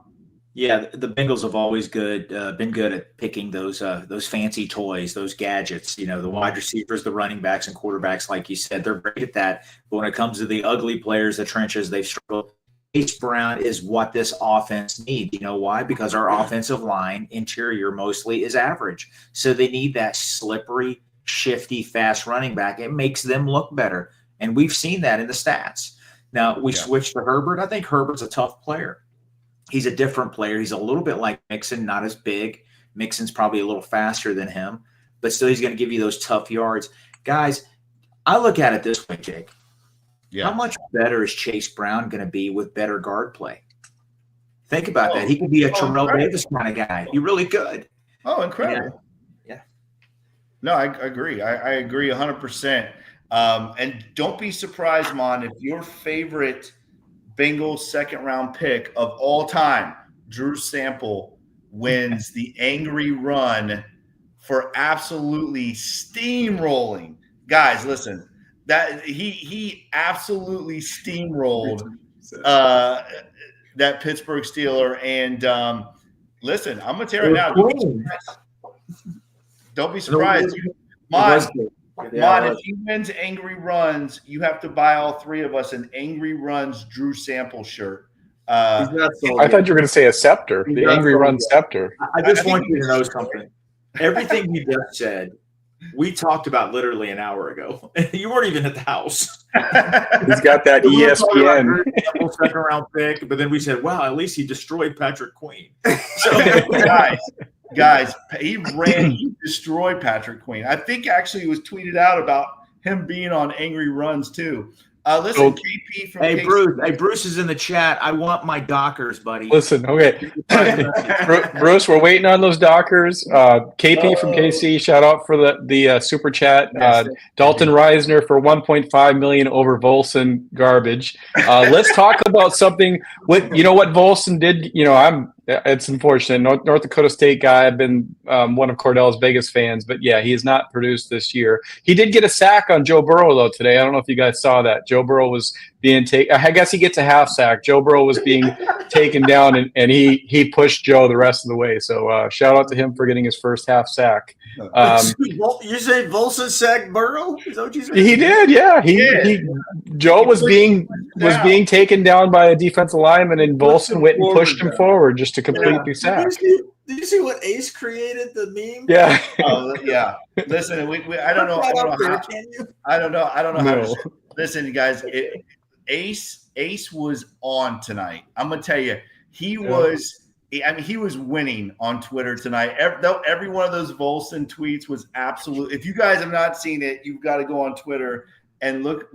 Yeah, the Bengals have always been good at picking those fancy toys, those gadgets. The wide receivers, the running backs, and quarterbacks, like you said, they're great at that. But when it comes to the ugly players, the trenches, they've struggled. Chase Brown is what this offense needs. You know why? Because our offensive line, interior mostly, is average. So they need that slippery, shifty, fast running back. It makes them look better. And we've seen that in the stats. Now, we switched to Herbert. I think Herbert's a tough player. He's a different player. He's a little bit like Mixon, not as big. Mixon's probably a little faster than him, but still he's going to give you those tough yards. Guys, I look at it this way, Jake. Yeah. How much better is Chase Brown going to be with better guard play? Think about that. He could be a Terrell Davis kind of guy. He really could. Oh, incredible. Yeah. No, I agree. I agree 100%. And don't be surprised, Mon, if your favorite Bengals second-round pick of all time, Drew Sample, wins the angry run for absolutely steamrolling. Guys, listen, that he absolutely steamrolled that Pittsburgh Steeler. And listen, I'm going to tell you right now, don't be surprised. Mon, if he wins Angry Runs, you have to buy all three of us an Angry Runs Drew Sample shirt. I thought you were going to say a scepter, the Angry Run scepter. I just want you to know something. Everything you just said, we talked about literally an hour ago. You weren't even at the house. He's got that ESPN. Second round pick, but then we said, wow, at least he destroyed Patrick Queen. So, Guys, he destroyed Patrick Queen. I think actually it was tweeted out about him being on Angry Runs too. Listen, KP from Bruce. Hey, Bruce is in the chat. I want my Dockers, buddy. Listen, okay. Bruce, we're waiting on those Dockers. KP from KC, shout out for the super chat. Dalton Reisner for $1.5 million over Volson garbage. Let's talk about something. What Volson did. It's unfortunate. North Dakota State guy. I've been one of Cordell's biggest fans, but yeah, he has not produced this year. He did get a sack on Joe Burrow though today. I don't know if you guys saw that. Joe Burrow was being taken. I guess he gets a half sack. Joe Burrow was being taken down, and he pushed Joe the rest of the way. So shout out to him for getting his first half sack. You say Volson sacked Burrow? Is that what you said? He did, yeah. Joe was being taken down by a defensive lineman, and Volson went and pushed him forward just to complete the sack. Did you see what Ace created the meme? Yeah. Yeah. Listen, I don't know. I don't know how to. Listen, guys. Ace was on tonight. I'm gonna tell you, he was. I mean, he was winning on Twitter tonight. Every one of those Volson tweets was absolute. If you guys have not seen it, you've got to go on Twitter and look.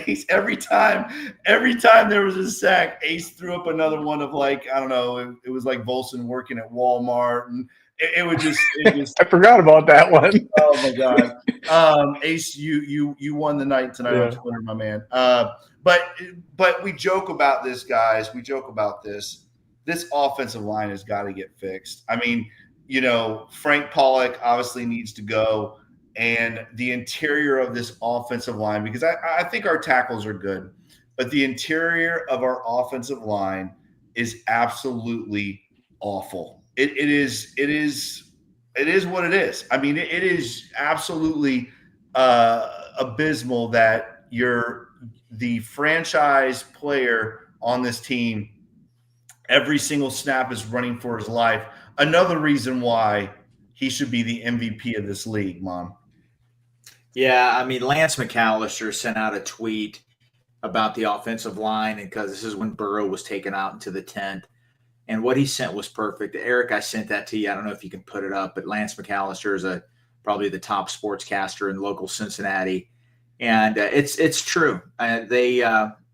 Ace, every time there was a sack, Ace threw up another one of like, I don't know, it was like Volson working at Walmart, and it was just. I forgot about that one. Oh my god, Ace, you won the night tonight on Twitter, my man. But we joke about this, guys. We joke about this. This offensive line has got to get fixed. I mean, Frank Pollock obviously needs to go, and the interior of this offensive line, because I think our tackles are good, but the interior of our offensive line is absolutely awful. It is what it is. I mean, it is absolutely abysmal that you're the franchise player on this team. Every single snap is running for his life. Another reason why he should be the MVP of this league, Mom. Yeah, I mean, Lance McAllister sent out a tweet about the offensive line, and because this is when Burrow was taken out into the 10th. And what he sent was perfect. Eric, I sent that to you. I don't know if you can put it up, but Lance McAllister is probably the top sportscaster in local Cincinnati. And it's true.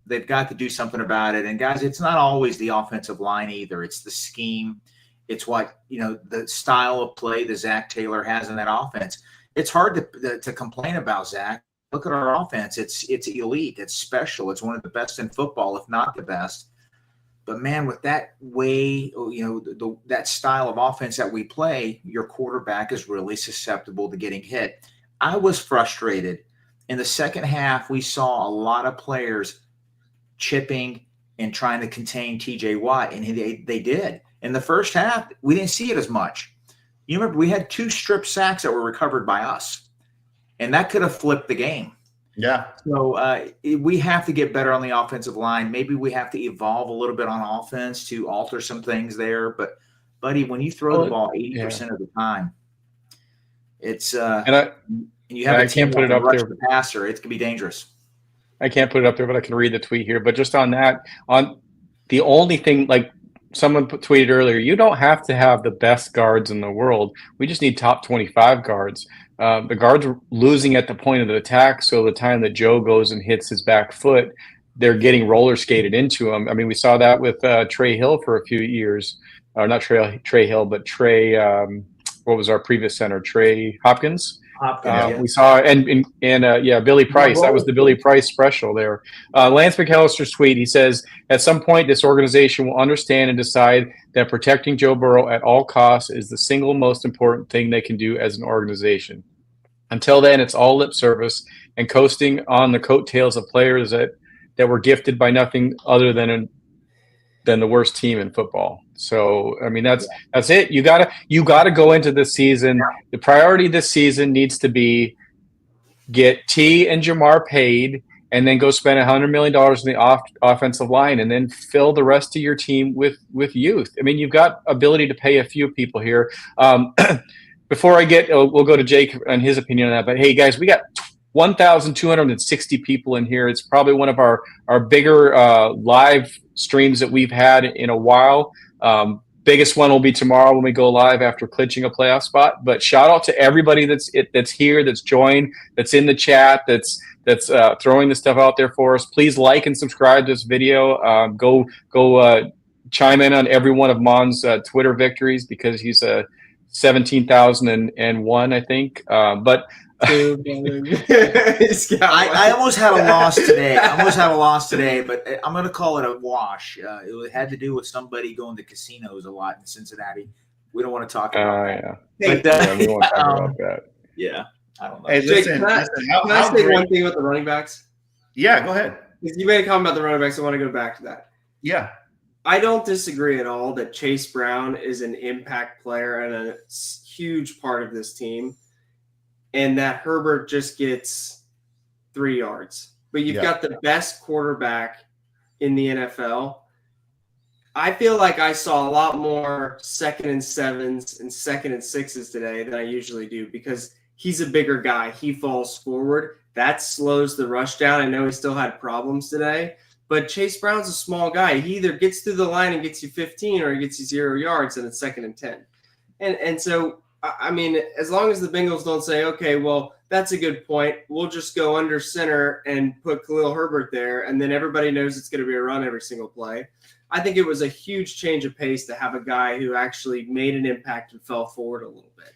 they've got to do something about it. And guys, it's not always the offensive line either. It's the scheme. It's what, the style of play that Zach Taylor has in that offense. It's hard to complain about, Zach. Look at our offense. It's elite. It's special. It's one of the best in football, if not the best. But man, with that way, that style of offense that we play, your quarterback is really susceptible to getting hit. I was frustrated. In the second half, we saw a lot of players chipping and trying to contain TJ Watt, and they did. In the first half, we didn't see it as much. You remember we had 2 strip sacks that were recovered by us, and that could have flipped the game. Yeah. So we have to get better on the offensive line. Maybe we have to evolve a little bit on offense to alter some things there. But, buddy, when you throw the ball 80% of the time, it's and you have I can't put it up there. The passer, it can be dangerous. I can't put it up there, but I can read the tweet here. But just on that, on the only thing, like someone tweeted earlier, you don't have to have the best guards in the world. We just need top 25 guards. The guards are losing at the point of the attack, so the time that Joe goes and hits his back foot, they're getting roller skated into him. I mean, we saw that with Trey Hill for a few years. Or not Trey Hill, but Trey, what was our previous center? Trey Hopkins? We saw, and Billy Price. That was the Billy Price special there. Lance McAllister's tweet, he says, at some point, this organization will understand and decide that protecting Joe Burrow at all costs is the single most important thing they can do as an organization. Until then, it's all lip service and coasting on the coattails of players that were gifted by nothing other than the worst team in football. So, I mean, that's it. You gotta go into this season. The priority this season needs to be get T and Jamar paid, and then go spend $100 million in the offensive line, and then fill the rest of your team with youth. I mean, you've got ability to pay a few people here. Before we'll go to Jake and his opinion on that. But hey, guys, we got 1,260 people in here. It's probably one of our bigger live streams that we've had in a while. Biggest one will be tomorrow when we go live after clinching a playoff spot. But shout out to everybody that's here, that's joined, that's in the chat, that's throwing this stuff out there for us. Please like and subscribe to this video. Go chime in on every one of Mon's Twitter victories, because he's 17,001, I think. But I almost had a loss today. But I'm going to call it a wash. It had to do with somebody going to casinos a lot in Cincinnati. We don't want to talk about that. But, we won't talk about that. Yeah, I don't know. Hey, Jake, listen, can I say one thing about the running backs? Yeah, go ahead. You made a comment about the running backs. I want to go back to that. Yeah. I don't disagree at all that Chase Brown is an impact player and a huge part of this team, and that Herbert just gets 3 yards. But you've got the best quarterback in the NFL. I feel like I saw a lot more 2nd and 7s and 2nd and 6s today than I usually do, because he's a bigger guy. He falls forward. That slows the rush down. I know he still had problems today, but Chase Brown's a small guy. He either gets through the line and gets you 15, or he gets you 0 yards, and it's 2nd and 10. And so, I mean, as long as the Bengals don't say, okay, well, that's a good point, we'll just go under center and put Khalil Herbert there, and then everybody knows it's going to be a run every single play. I think it was a huge change of pace to have a guy who actually made an impact and fell forward a little bit.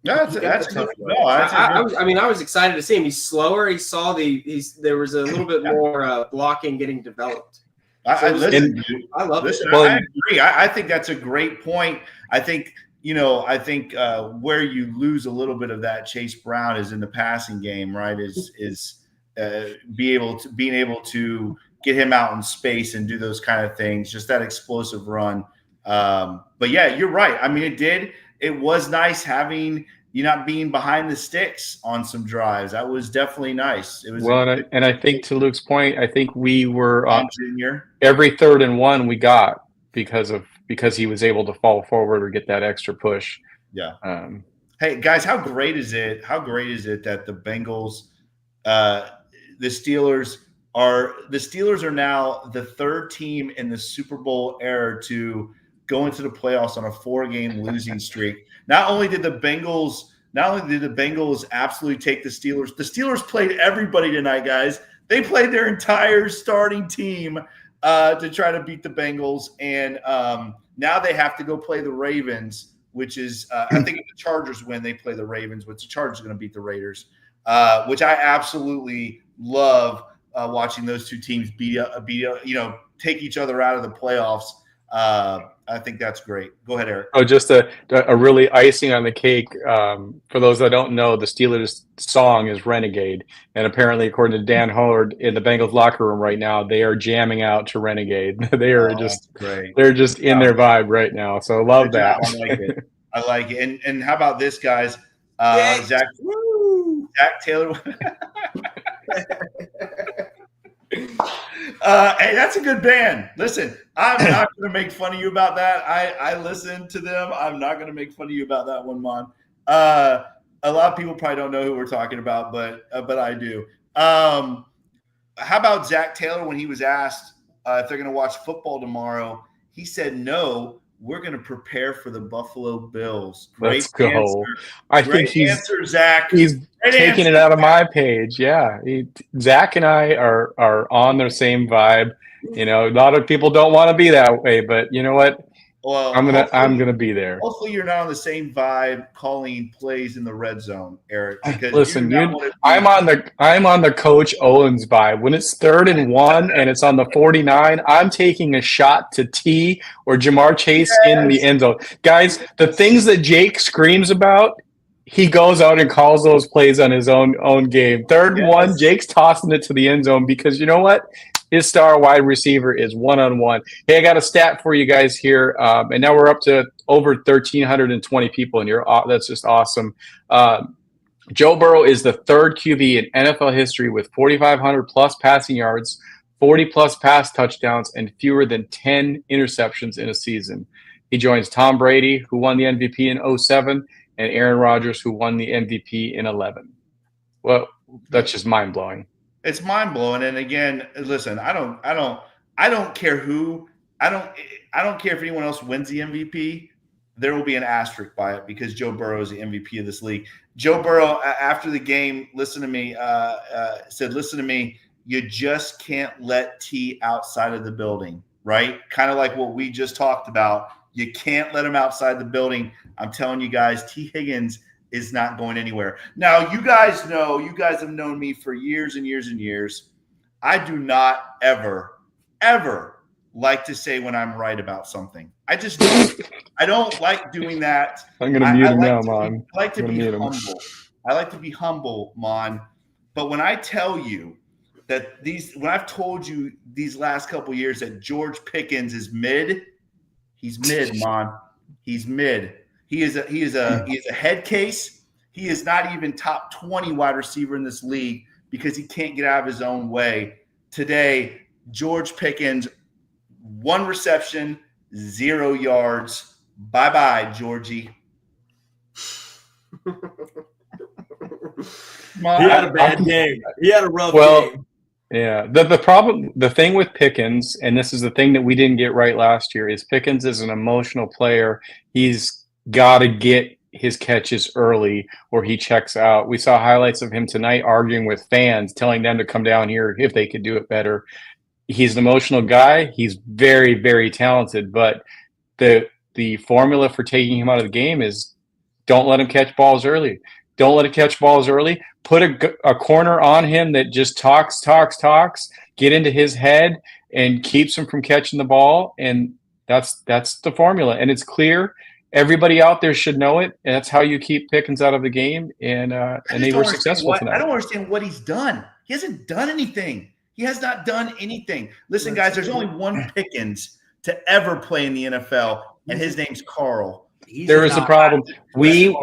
No, that's tough. I was excited to see him. He's slower. He saw there was a little bit more blocking getting developed. I love it. Well, I agree. I think that's a great point. I think where you lose a little bit of that Chase Brown is in the passing game, right? Is being able to get him out in space and do those kind of things, just that explosive run. But yeah, you're right. I mean, it was nice having you not being behind the sticks on some drives. That was definitely nice. It was and I think to Luke's point, I think we were Junior. Every 3rd and 1 we got because he was able to fall forward or get that extra push. Yeah. Hey guys, how great is it that the Bengals, the Steelers are now the 3rd team in the Super Bowl era to go into the playoffs on a 4-game losing streak. Not only did the Bengals absolutely take the Steelers played everybody tonight, guys. They played their entire starting team to try to beat the Bengals, and now they have to go play the Ravens, which is I think if the Chargers win, they play the Ravens, which the Chargers are going to beat the Raiders, which I absolutely love watching those two teams take each other out of the playoffs. I think that's great. Go ahead, Eric. Oh, just a really icing on the cake. For those that don't know, the Steelers song is Renegade. And apparently, according to Dan Howard in the Bengals locker room right now, they are jamming out to Renegade. They are great. They're just in their vibe right now. So love that. I like it. I like it. And how about this, guys? Zach Taylor. Hey, that's a good band. Listen, I'm not going to make fun of you about that. I listen to them. I'm not going to make fun of you about that one, Mon. A lot of people probably don't know who we're talking about, but I do. How about Zach Taylor when he was asked if they're going to watch football tomorrow? He said, no, we're going to prepare for the Buffalo Bills. Let's go. Answer. I think he's Zach. He's taking it out of my page. Yeah. Zach and I are on the same vibe. You know, a lot of people don't want to be that way, but you know what? Well, I'm gonna be there. Hopefully, you're not on the same vibe calling plays in the red zone, Eric. Because listen, I'm on the Coach Owens vibe. When it's 3rd and 1 and it's on the 49, I'm taking a shot to T or Jamar Chase in the end zone. Guys, the things that Jake screams about, he goes out and calls those plays on his own game. 3rd and 1, Jake's tossing it to the end zone because you know what? His star wide receiver is one-on-one. Hey, I got a stat for you guys here, and now we're up to over 1,320 people in here. That's just awesome. Joe Burrow is the 3rd QB in NFL history with 4,500-plus passing yards, 40-plus pass touchdowns, and fewer than 10 interceptions in a season. He joins Tom Brady, who won the MVP in 2007, and Aaron Rodgers, who won the MVP in 2011. Well, that's just mind-blowing. It's mind blowing. And again, listen, I don't care who, I don't care if anyone else wins the MVP. There will be an asterisk by it because Joe Burrow is the MVP of this league. Joe Burrow, after the game, said, listen to me, you just can't let T outside of the building, right? Kind of like what we just talked about. You can't let him outside the building. I'm telling you guys, T. Higgins is not going anywhere. Now, you guys have known me for years and years and years. I do not ever like to say when I'm right about something. I just don't. I don't like doing that. I'm going to mute him now, Mon. I like to be humble. I like to be humble, Mon. But when I tell you that when I've told you these last couple years that George Pickens is mid, he's mid, Mon. He's mid. He is a head case. He is not even top 20 wide receiver in this league because he can't get out of his own way. Today, George Pickens, 1 reception, 0 yards. Bye-bye, Georgie. He had a bad game. He had a rough game. Yeah. The thing with Pickens, and this is the thing that we didn't get right last year, is Pickens is an emotional player. He's got to get his catches early or he checks out. We saw highlights of him tonight arguing with fans, telling them to come down here if they could do it better. He's an emotional guy. He's very, very talented, but the formula for taking him out of the game is don't let him catch balls early. Don't let him catch balls early. Put a corner on him that just talks, get into his head and keeps him from catching the ball. And that's the formula. And it's clear. Everybody out there should know it. And that's how you keep Pickens out of the game. And they were successful tonight. I don't understand what he's done. He hasn't done anything. He has not done anything. Listen, guys, there's only one Pickens to ever play in the NFL, and his name's Carl. There is a problem.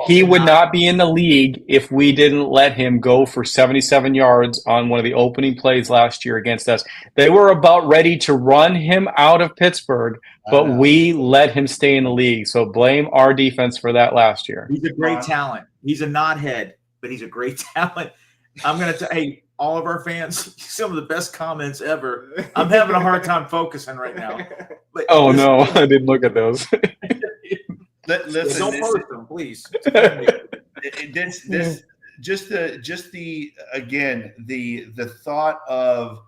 He would not be in the league if we didn't let him go for 77 yards on one of the opening plays last year against us. They were about ready to run him out of Pittsburgh, but we let him stay in the league. So blame our defense for that last year. He's a great talent. He's a knothead, but he's a great talent. I'm going to hey, all of our fans, some of the best comments ever. I'm having a hard time focusing right now. But no, I didn't look at those. Listen, don't post them, please. again, the thought of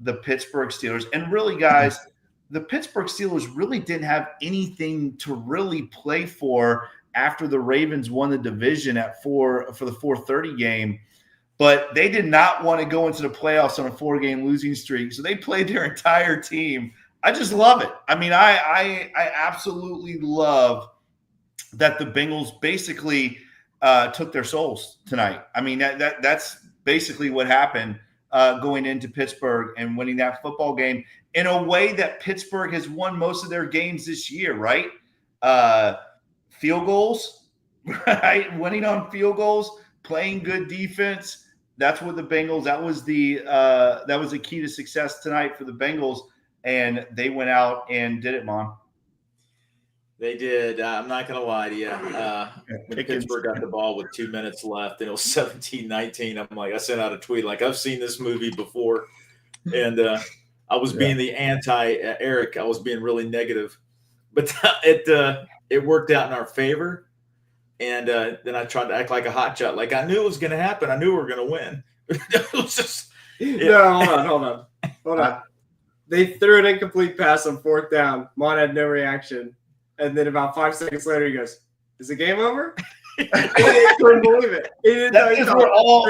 the Pittsburgh Steelers, and really, guys, the Pittsburgh Steelers really didn't have anything to really play for after the Ravens won the division for the 4:30 game. But they did not want to go into the playoffs on a 4-game losing streak, so they played their entire team. I just love it. I mean, I absolutely love that the Bengals basically took their souls tonight. I mean, that's basically what happened going into Pittsburgh and winning that football game in a way that Pittsburgh has won most of their games this year, right? Field goals, right? Winning on field goals, playing good defense. That's what the Bengals. That was the key to success tonight for the Bengals, and they went out and did it, Mon. They did. I'm not going to lie to you. When Pittsburgh got the ball with 2 minutes left and it was 17-19, I'm like, I sent out a tweet like, I've seen this movie before. And I was being the anti-Eric. I was being really negative. But it worked out in our favor. And then I tried to act like a hot shot. Like, I knew it was going to happen. I knew we were going to win. It was just – No, hold on. They threw an incomplete pass on 4th down. Mon had no reaction. And then about 5 seconds later, he goes, "Is the game over?" He couldn't believe it. He didn't know. We're all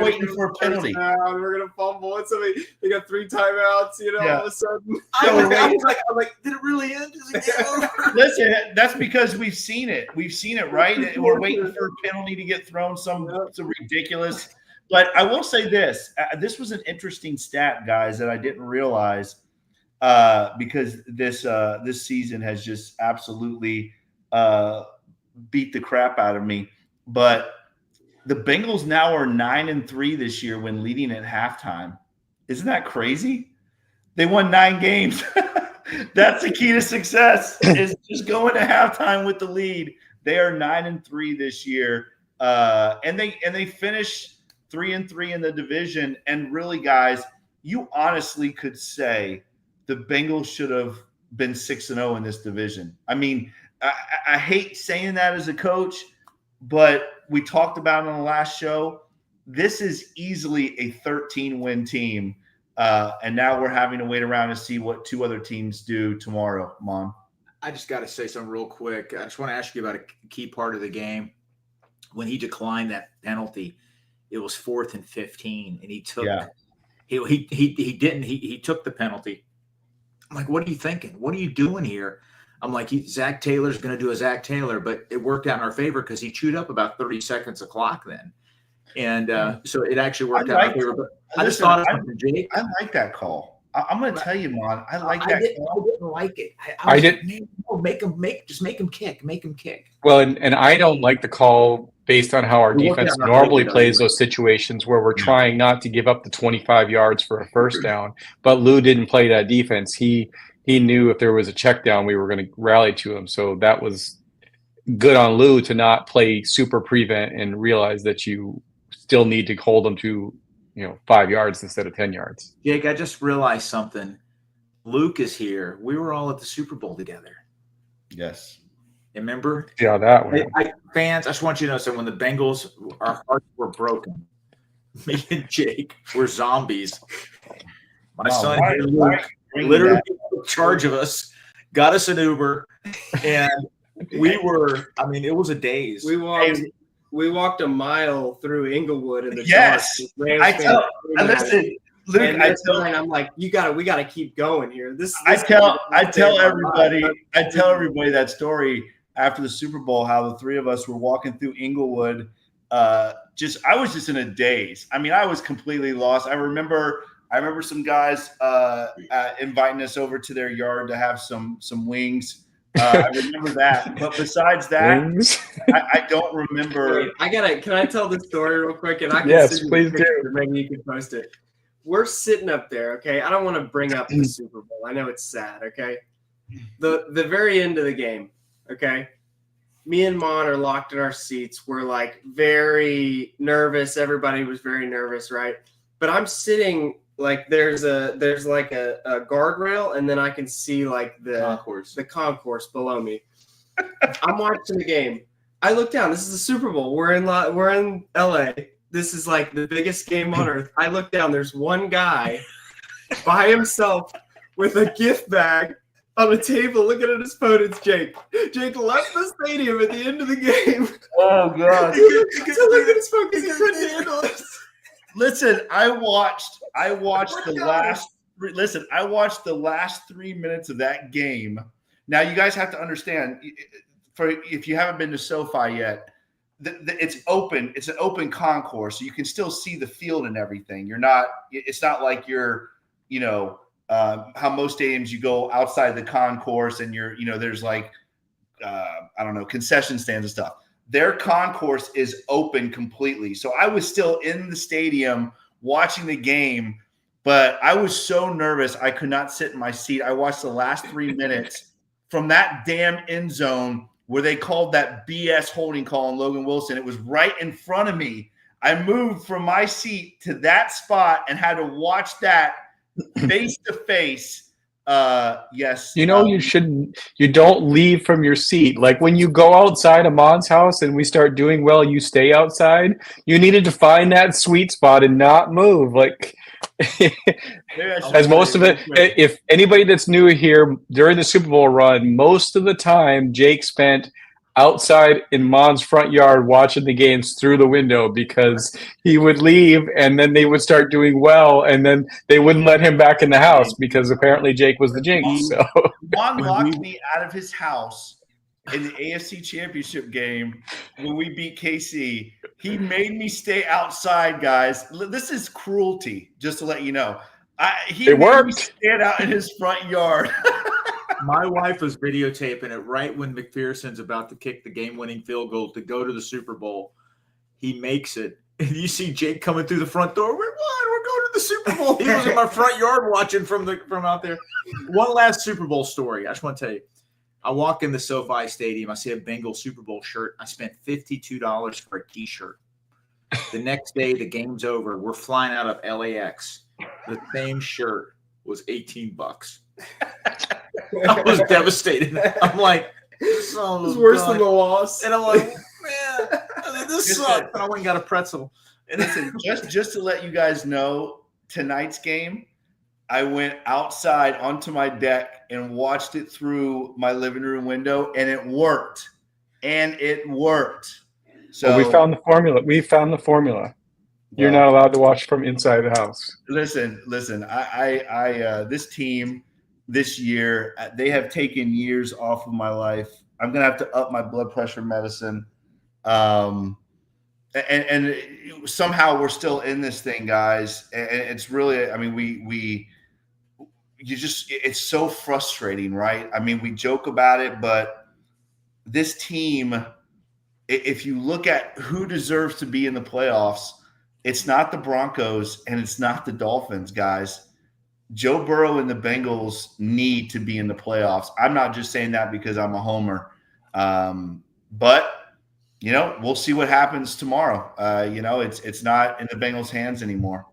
waiting for a penalty. We're gonna fumble. And somebody, they got 3 timeouts. All of a sudden, I'm like, did it really end? Is the game over? Listen, that's because we've seen it. We've seen it, right? We're waiting for a penalty to get thrown. Some ridiculous. But I will say this: this was an interesting stat, guys, that I didn't realize. Because this season has just absolutely beat the crap out of me. But the Bengals now are 9-3 this year when leading at halftime. Isn't that crazy? They won 9 games. That's the key to success, is just going to halftime with the lead. They are 9-3 this year, and they finished 3-3 in the division. And really, guys, you honestly could say the Bengals should have been 6-0 in this division. I mean, I hate saying that as a coach, but we talked about it on the last show. This is easily a 13-win team, and now we're having to wait around to see what 2 other teams do tomorrow, Mon. I just got to say something real quick. I just want to ask you about a key part of the game. When he declined that penalty, it was 4th and 15, and he took he took the penalty. I'm like, what are you thinking? What are you doing here? I'm like, Zach Taylor's going to do a Zach Taylor, but it worked out in our favor because he chewed up about 30 seconds of clock then. And so it actually worked out in our favor. But I just thought of something, Jake. I like that call. I'm going to tell you, Mon. I like that call. I didn't like it. I didn't. Make him kick. Make him kick. Well, and I don't like the call based on how our defense normally plays those situations where we're trying not to give up the 25 yards for a first down. But Lou didn't play that defense. He knew if there was a check down, we were going to rally to him. So that was good on Lou to not play super prevent and realize that you still need to hold them to 5 yards instead of 10 yards. Jake, I just realized something. Luke is here. We were all at the Super Bowl together. Yes. Remember? Yeah, that way. Fans, I just want you to know something. When the Bengals, our hearts were broken. Me and Jake were zombies. My son Luke literally took charge of us, got us an Uber, and we were, it was a daze. We walked a mile through Inglewood in the dark. I'm like, we got to keep going here. I tell everybody that story after the Super Bowl, how the 3 of us were walking through Inglewood. I was just in a daze. I was completely lost. I remember some guys inviting us over to their yard to have some wings. I remember that. But besides that, I don't remember. Can I tell the story real quick? And I can please do. Maybe you can post it. We're sitting up there, okay? I don't want to bring up the Super Bowl. I know it's sad, okay? The very end of the game, okay? Me and Mon are locked in our seats. We're like very nervous. Everybody was very nervous, right? But I'm sitting like there's like a guardrail, and then I can see like the concourse below me. I'm watching the game. I look down. This is the Super Bowl. We're in LA. This is like the biggest game on earth. I look down. There's one guy by himself with a gift bag on a table looking at his phone. It's Jake. Jake left the stadium at the end of the game. Oh God! He look at his phone because he couldn't handle it. Listen, I watched the last 3 minutes of that game. Now you guys have to understand, if you haven't been to SoFi yet, it's open. It's an open concourse, so you can still see the field and everything. It's not like you're, how most stadiums you go outside the concourse and there's like, concession stands and stuff. Their concourse is open completely. So I was still in the stadium watching the game, but I was so nervous I could not sit in my seat. I watched the last 3 minutes from that damn end zone where they called that BS holding call on Logan Wilson. It was right in front of me. I moved from my seat to that spot and had to watch that face to face. Yes. You don't leave from your seat. Like when you go outside Amon's house and we start doing well, you stay outside. You needed to find that sweet spot and not move. Like, as most of it, if anybody that's new here during the Super Bowl run, most of the time Jake spent outside in Mon's front yard watching the games through the window because he would leave and then they would start doing well and then they wouldn't let him back in the house because apparently Jake was the jinx. So Mon locked me out of his house in the AFC Championship game when we beat KC. He made me stay outside, guys. This is cruelty, just to let you know. It worked. Me stand out in his front yard. My wife was videotaping it right when McPherson's about to kick the game-winning field goal to go to the Super Bowl. He makes it. And you see Jake coming through the front door. We're going to the Super Bowl. He was in my front yard watching from out there. One last Super Bowl story. I just want to tell you. I walk in the SoFi Stadium. I see a Bengals Super Bowl shirt. I spent $52 for a T-shirt. The next day, the game's over. We're flying out of LAX. The same shirt was $18. I was devastated. I'm like, this is worse than the loss. And I'm like, man, this sucks. And I went and got a pretzel. And listen, just to let you guys know, tonight's game, I went outside onto my deck and watched it through my living room window, and it worked. So we found the formula. You're not allowed to watch from inside the house. Listen. I this team this year, they have taken years off of my life. I'm gonna have to up my blood pressure medicine, and somehow we're still in this thing, guys. And it's really, I mean, it's so frustrating, right? I mean, we joke about it, but this team, if you look at who deserves to be in the playoffs, it's not the Broncos and it's not the Dolphins, guys. Joe Burrow and the Bengals need to be in the playoffs. I'm not just saying that because I'm a homer. But, we'll see what happens tomorrow. It's not in the Bengals' hands anymore.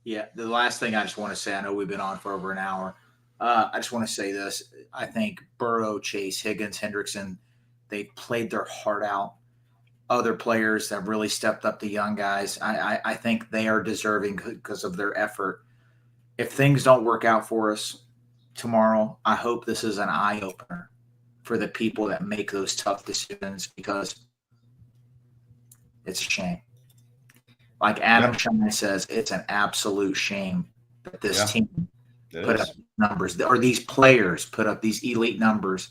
Yeah, the last thing I just want to say, I know we've been on for over an hour. I just want to say this. I think Burrow, Chase, Higgins, Hendrickson, they played their heart out. Other players have really stepped up, the young guys. I think they are deserving because of their effort. If things don't work out for us tomorrow, I hope this is an eye-opener for the people that make those tough decisions, because it's a shame. Like Adam Shine says, it's an absolute shame that this team put up numbers, or these players put up these elite numbers.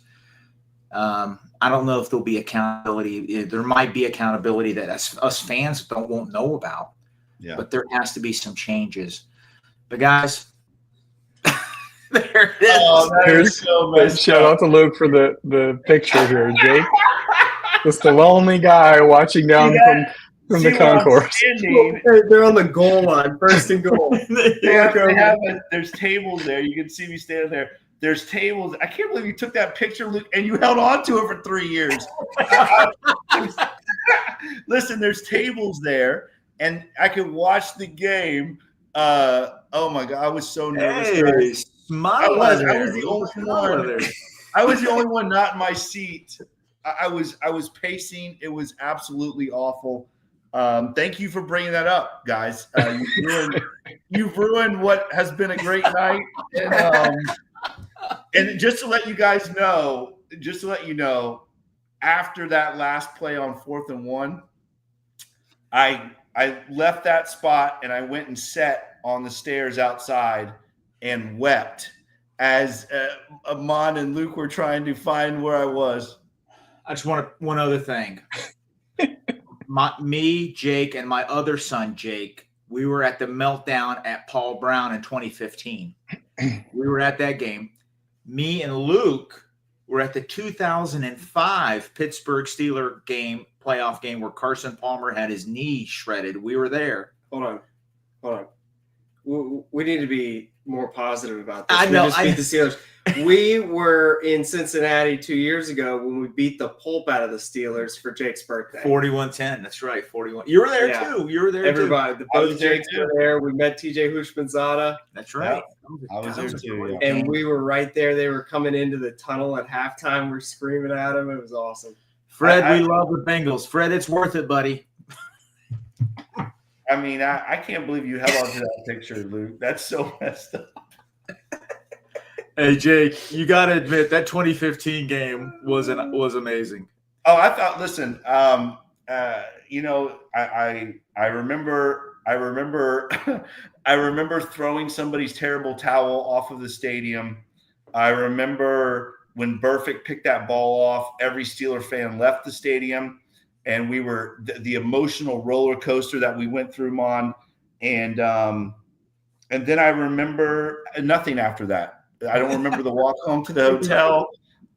I don't know if there'll be accountability. There might be accountability that us fans won't know about. Yeah. But there has to be some changes. But guys, there it is. Oh, that is so messed Shout out to Luke for the picture here, Jake. Just the lonely guy watching down from the concourse. They're on the goal line, first and goal. There's tables there. You can see me standing there. There's tables. I can't believe you took that picture, Luke, and you held on to it for 3 years. Listen, there's tables there, and I could watch the game. Oh my God, I was so nervous. Hey, I was the only one. I was the only one not in my seat. I was pacing. It was absolutely awful. Thank you for bringing that up, guys. You've ruined what has been a great night. And just to let you guys know, after that last play on 4th and 1, I left that spot and I went and sat on the stairs outside and wept as Amon and Luke were trying to find where I was. I just want one other thing. Me, Jake, and my other son, Jake, we were at the meltdown at Paul Brown in 2015. We were at that game. Me and Luke were at the 2005 Pittsburgh Steelers playoff game where Carson Palmer had his knee shredded. We were there. Hold on. We need to be more positive about this. I know. We just beat the Steelers. We were in Cincinnati 2 years ago when we beat the pulp out of the Steelers for Jake's birthday. 41-10. That's right. 41. You were there too. You were there Everybody. too. Both Jakes were there. We met TJ Hushmanzada. That's right. I was there too. And we were right there. They were coming into the tunnel at halftime. We're screaming at them. It was awesome. Fred, we love the Bengals. Fred, it's worth it, buddy. I mean, I can't believe you held on to that picture, Luke. That's so messed up. Hey, Jake, you got to admit that 2015 game was amazing. Oh, I thought. Listen, I remember I remember throwing somebody's terrible towel off of the stadium. I remember when Burfict picked that ball off, every Steeler fan left the stadium, and we were the emotional roller coaster that we went through, Mon, and then I remember nothing after that. I don't remember the walk home to the hotel.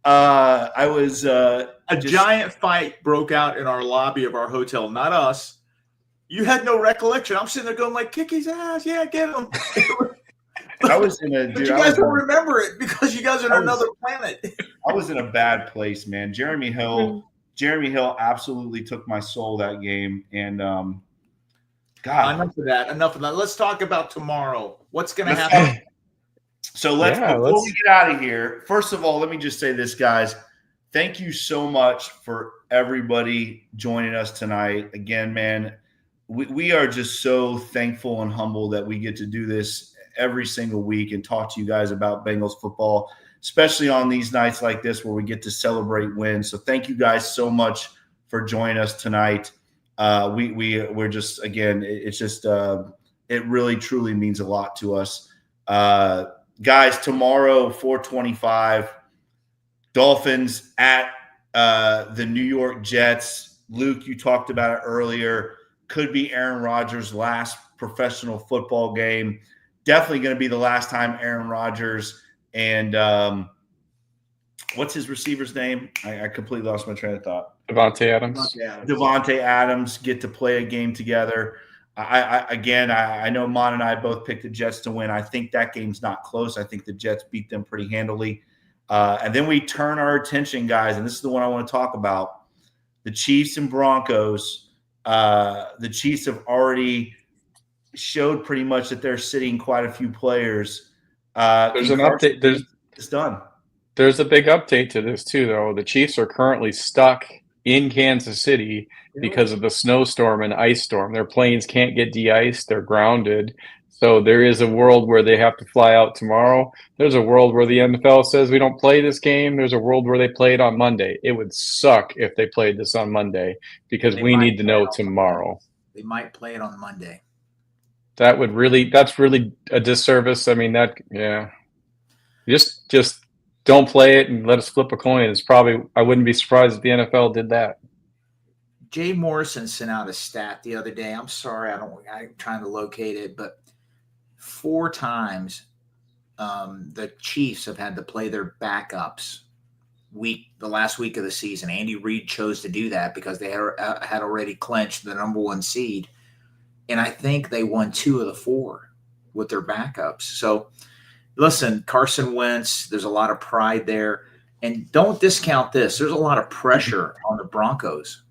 I was a giant fight broke out in our lobby of our hotel. Not us. You had no recollection. I'm sitting there going like, "Kick his ass, yeah, get him." I was in a. But you guys don't remember it because you guys are on another planet. I was in a bad place, man. Jeremy Hill absolutely took my soul that game, and God. Enough of that. Let's talk about tomorrow. What's going to happen? So before we get out of here, first of all, let me just say this, guys. Thank you so much for everybody joining us tonight. Again, man, we are just so thankful and humble that we get to do this every single week and talk to you guys about Bengals football, especially on these nights like this where we get to celebrate wins. So thank you guys so much for joining us tonight. We're just, again, it's just it really truly means a lot to us. Guys, tomorrow, 4:25, Dolphins at the New York Jets. Luke, you talked about it earlier. Could be Aaron Rodgers' last professional football game. Definitely going to be the last time Aaron Rodgers and what's his receiver's name? I completely lost my train of thought. Devontae Adams. Devontae Adams get to play a game together. I know Mon and I both picked the Jets to win. I think that game's not close. I think the Jets beat them pretty handily. And then we turn our attention, guys, and this is the one I want to talk about. The Chiefs and Broncos. The Chiefs have already showed pretty much that they're sitting quite a few players. There's an update. It's done. There's a big update to this too, though. The Chiefs are currently stuck in Kansas City because of the snowstorm and ice storm. Their planes can't get de-iced. They're grounded. So there is a world where they have to fly out tomorrow. There's a world where the NFL says we don't play this game. There's a world where they play it on Monday. It would suck if they played this on Monday because we need to know tomorrow. They might play it on Monday. That's really a disservice. I mean, just don't play it and let us flip a coin. It's probably, I wouldn't be surprised if the NFL did that. Jay Morrison sent out a stat the other day. I'm sorry, I'm trying to locate it, but 4 times the Chiefs have had to play their backups the last week of the season. Andy Reid chose to do that because they had already clinched the number 1 seed. And I think they won 2 of the 4 with their backups. So listen, Carson Wentz, there's a lot of pride there. And don't discount this. There's a lot of pressure on the Broncos.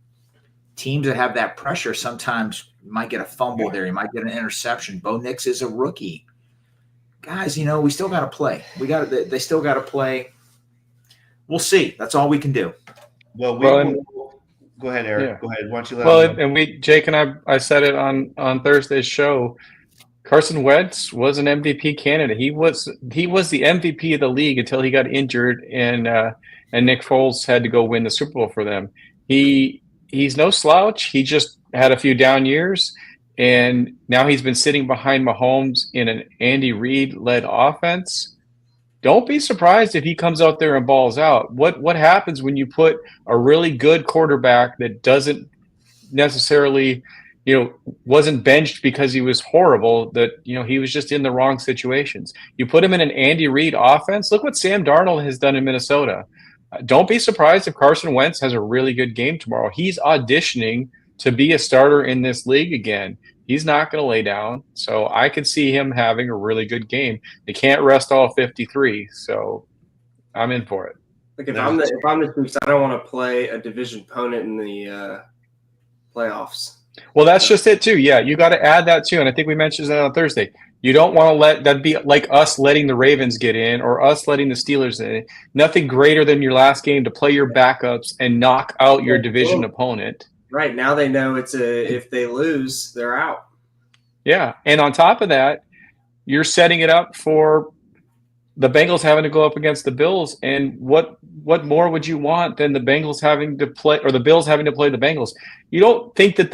Teams that have that pressure sometimes might get a fumble there. You might get an interception. Bo Nix is a rookie. Guys, we still got to play. They still got to play. We'll see. That's all we can do. Well, Well, go ahead, Eric. yeah. Go ahead. Why don't you let Well, them know? and Jake and I said it on Thursday's show. Carson Wentz was an MVP candidate. He was the MVP of the league until he got injured, and Nick Foles had to go win the Super Bowl for them. He's no slouch. He just had a few down years, and now he's been sitting behind Mahomes in an Andy Reid led offense. Don't be surprised if he comes out there and balls out. What happens when you put a really good quarterback that doesn't necessarily, wasn't benched because he was horrible, that, he was just in the wrong situations. You put him in an Andy Reid offense. Look what Sam Darnold has done in Minnesota. Don't be surprised if Carson Wentz has a really good game tomorrow. He's auditioning to be a starter in this league again. He's not going to lay down. So I could see him having a really good game. They can't rest all 53. So I'm in for it. Like if I'm the Chiefs, I don't want to play a division opponent in the playoffs. Well, that's just it too. Yeah, you got to add that too. And I think we mentioned that on Thursday. You don't want to let that be like us letting the Ravens get in or us letting the Steelers in. Nothing greater than your last game to play your backups and knock out your division opponent. Right. Now they know if they lose, they're out. Yeah. And on top of that, you're setting it up for the Bengals having to go up against the Bills. And what more would you want than the Bengals having to play, or the Bills having to play the Bengals? You don't think that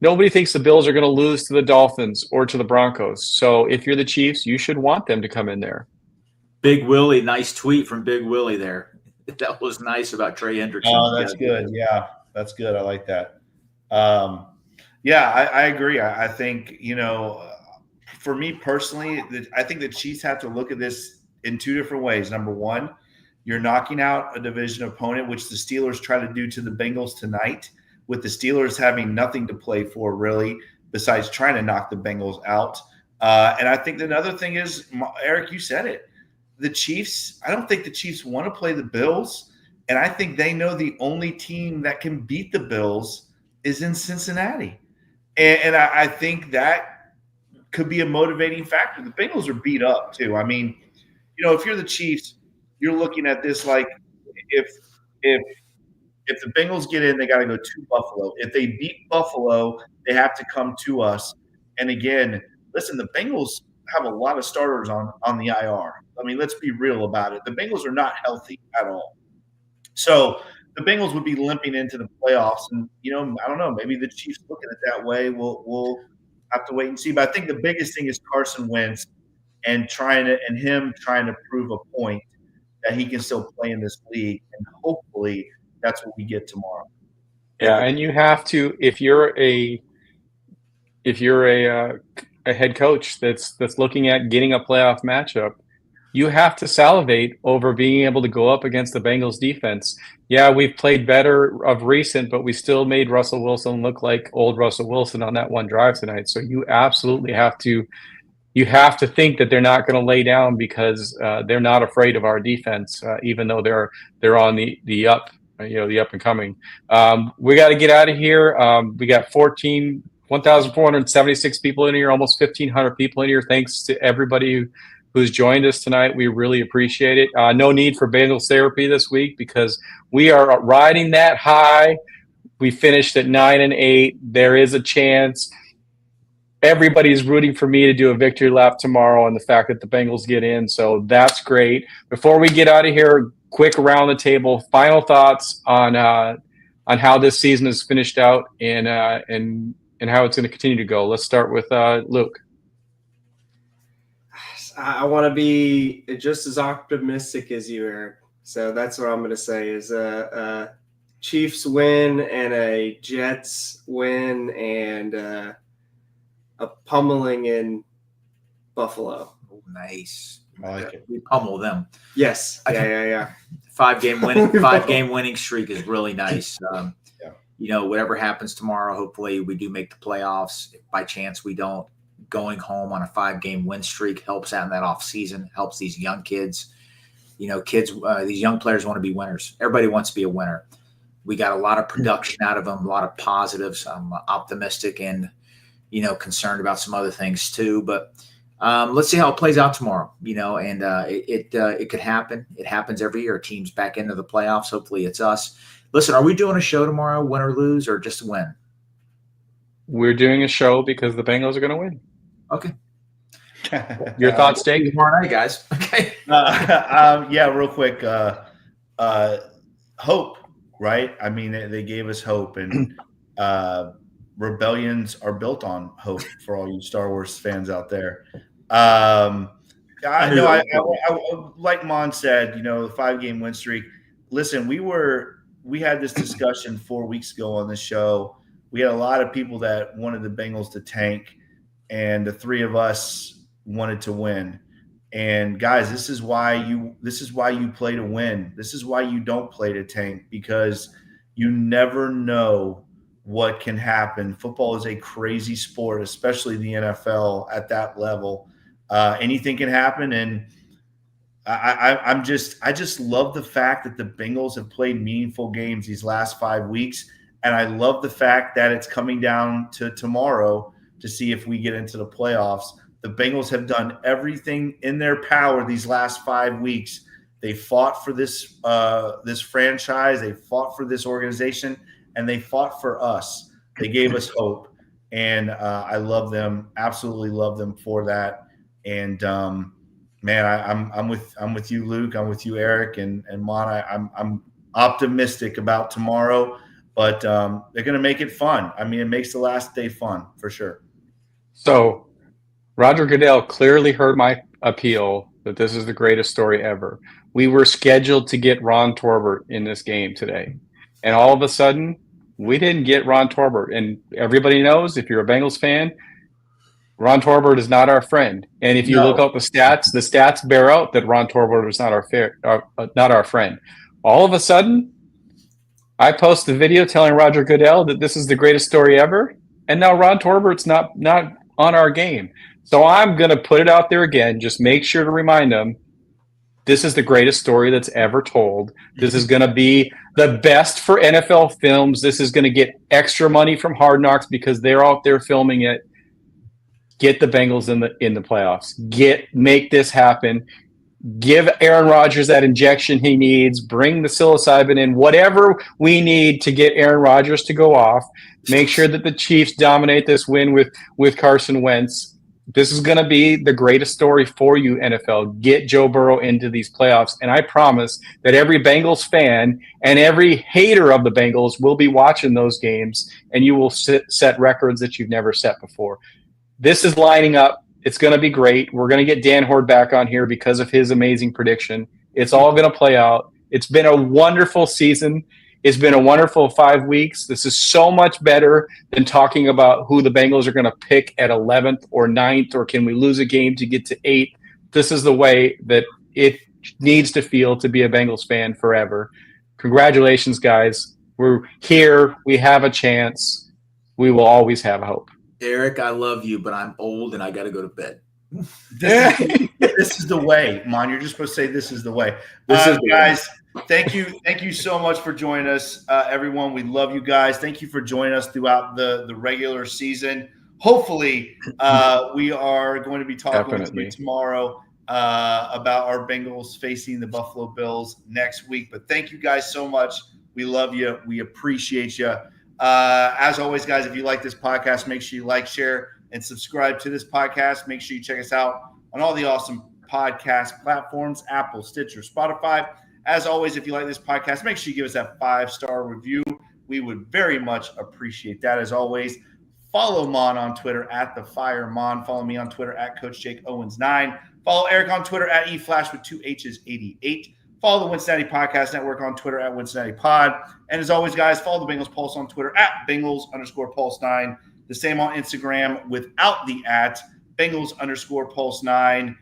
nobody thinks the Bills are going to lose to the Dolphins or to the Broncos. So if you're the Chiefs, you should want them to come in there. Big Willie, nice tweet from Big Willie there. That was nice about Trey Hendrickson. Oh, that's good. Yeah, that's good. I like that. I agree. I think, for me personally, I think the Chiefs have to look at this in two different ways. Number one, you're knocking out a division opponent, which the Steelers try to do to the Bengals tonight, with the Steelers having nothing to play for really besides trying to knock the Bengals out. And I think another thing is, Eric, you said it. The Chiefs, I don't think the Chiefs want to play the Bills. And I think they know the only team that can beat the Bills is in Cincinnati. And I think that could be a motivating factor. The Bengals are beat up too. I mean, if you're the Chiefs, you're looking at this like if the Bengals get in, they got to go to Buffalo. If they beat Buffalo, they have to come to us. And again, listen, the Bengals have a lot of starters on the IR. I mean, let's be real about it. The Bengals are not healthy at all. So the Bengals would be limping into the playoffs. And, I don't know, maybe the Chiefs looking at it that way. We'll have to wait and see. But I think the biggest thing is Carson Wentz and him trying to prove a point that he can still play in this league. And hopefully that's what we get tomorrow. Yeah, and you have to, if you're a head coach that's looking at getting a playoff matchup, you have to salivate over being able to go up against the Bengals defense. Yeah, we've played better of recent, but we still made Russell Wilson look like old Russell Wilson on that one drive tonight. So you absolutely have to think that they're not going to lay down because they're not afraid of our defense, even though they're on the up, the up and coming. We got to get out of here. We got 1,476 people in here, almost 1,500 people in here. Thanks to everybody who's joined us tonight. We really appreciate it. No need for Bengals therapy this week because we are riding that high. We finished at 9-8. There is a chance. Everybody's rooting for me to do a victory lap tomorrow on the fact that the Bengals get in. So that's great. Before we get out of here, quick around the table, final thoughts on how this season is finished out and how it's going to continue to go. Let's start with Luke. I want to be just as optimistic as you, Eric. So that's what I'm going to say is a Chiefs win and a Jets win and a pummeling in Buffalo. Oh, nice. I like it. We pummel them. Yes. Yeah. 5-game winning streak is really nice. Whatever happens tomorrow, hopefully we do make the playoffs. If by chance we don't, going home on a 5-game win streak helps out in that off season, helps these young kids. These young players want to be winners. Everybody wants to be a winner. We got a lot of production out of them, a lot of positives. I'm optimistic and, concerned about some other things too. But let's see how it plays out tomorrow. And it could happen. It happens every year. Teams back into the playoffs. Hopefully, it's us. Listen, are we doing a show tomorrow, win or lose, or just win? We're doing a show because the Bengals are going to win. Okay. Your thoughts, Jake? Tomorrow night, guys. Okay. Yeah, real quick. Hope, right? I mean, they gave us hope, and rebellions are built on hope for all you Star Wars fans out there. I know, like Mon said, the 5-game win streak. Listen, we had this discussion 4 weeks ago on the show. We had a lot of people that wanted the Bengals to tank, and the three of us wanted to win. And guys, this is why you play to win. This is why you don't play to tank, because you never know what can happen. Football is a crazy sport, especially the NFL at that level. Anything can happen, and I just love the fact that the Bengals have played meaningful games these last 5 weeks, and I love the fact that it's coming down to tomorrow to see if we get into the playoffs. The Bengals have done everything in their power these last 5 weeks. They fought for this franchise, they fought for this organization, and they fought for us. They gave us hope, and I love them, absolutely love them for that. And man, I'm with you, Luke. I'm with you, Eric, and Mon. I'm optimistic about tomorrow, but they're going to make it fun. I mean, it makes the last day fun for sure. So Roger Goodell clearly heard my appeal that this is the greatest story ever. We were scheduled to get Ron Torbert in this game today, and all of a sudden, we didn't get Ron Torbert. And everybody knows, if you're a Bengals fan, Ron Torbert is not our friend. And if you look up the stats bear out that Ron Torbert is not our friend. All of a sudden, I post the video telling Roger Goodell that this is the greatest story ever, and now Ron Torbert's not on our game. So I'm going to put it out there again. Just make sure to remind them, this is the greatest story that's ever told. This is going to be the best for NFL films. This is going to get extra money from Hard Knocks because they're out there filming it. Get the Bengals in the playoffs. Make this happen. Give Aaron Rodgers that injection he needs. Bring the psilocybin in. Whatever we need to get Aaron Rodgers to go off. Make sure that the Chiefs dominate this win with Carson Wentz. This is going to be the greatest story for you, NFL. Get Joe Burrow into these playoffs. And I promise that every Bengals fan and every hater of the Bengals will be watching those games, and you will set records that you've never set before. This is lining up. It's going to be great. We're going to get Dan Horde back on here because of his amazing prediction. It's all going to play out. It's been a wonderful season. It's been a wonderful 5 weeks. This is so much better than talking about who the Bengals are going to pick at 11th or 9th, or can we lose a game to get to 8th. This is the way that it needs to feel to be a Bengals fan forever. Congratulations, guys. We're here. We have a chance. We will always have hope. Eric, I love you, but I'm old and I got to go to bed. This is the way, Mon. You're just supposed to say this is the way. Guys, thank you so much for joining us, everyone. We love you guys. Thank you for joining us throughout the regular season. Hopefully, we are going to be talking with you tomorrow about our Bengals facing the Buffalo Bills next week. But thank you guys so much. We love you. We appreciate you. As always, guys, if you like this podcast, make sure you like, share, and subscribe to this podcast. Make sure you check us out on all the awesome podcast platforms, Apple, Stitcher, Spotify. As always, if you like this podcast, make sure you give us that 5-star review. We would very much appreciate that. As always, follow Mon on Twitter at @TheFireMon. Follow me on Twitter at CoachJakeOwens9. Follow Eric on Twitter at eFlash with 2 H's 88. Follow the Cincinnati Podcast Network on Twitter at CincinnatiPod. And as always, guys, follow the Bengals Pulse on Twitter at Bengals_Pulse9. The same on Instagram without the @Bengals_Pulse9.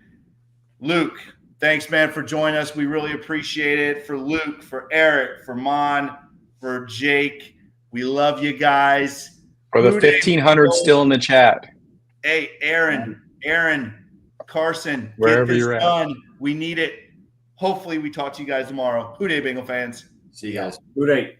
Luke, thanks, man, for joining us. We really appreciate it. For Luke, for Eric, for Mon, for Jake, we love you guys. For the 1,500 still in the chat. Hey, Aaron, Carson, wherever you're at. We need it. Hopefully, we talk to you guys tomorrow. Who Dey, Bengal fans? See you guys. Who Dey.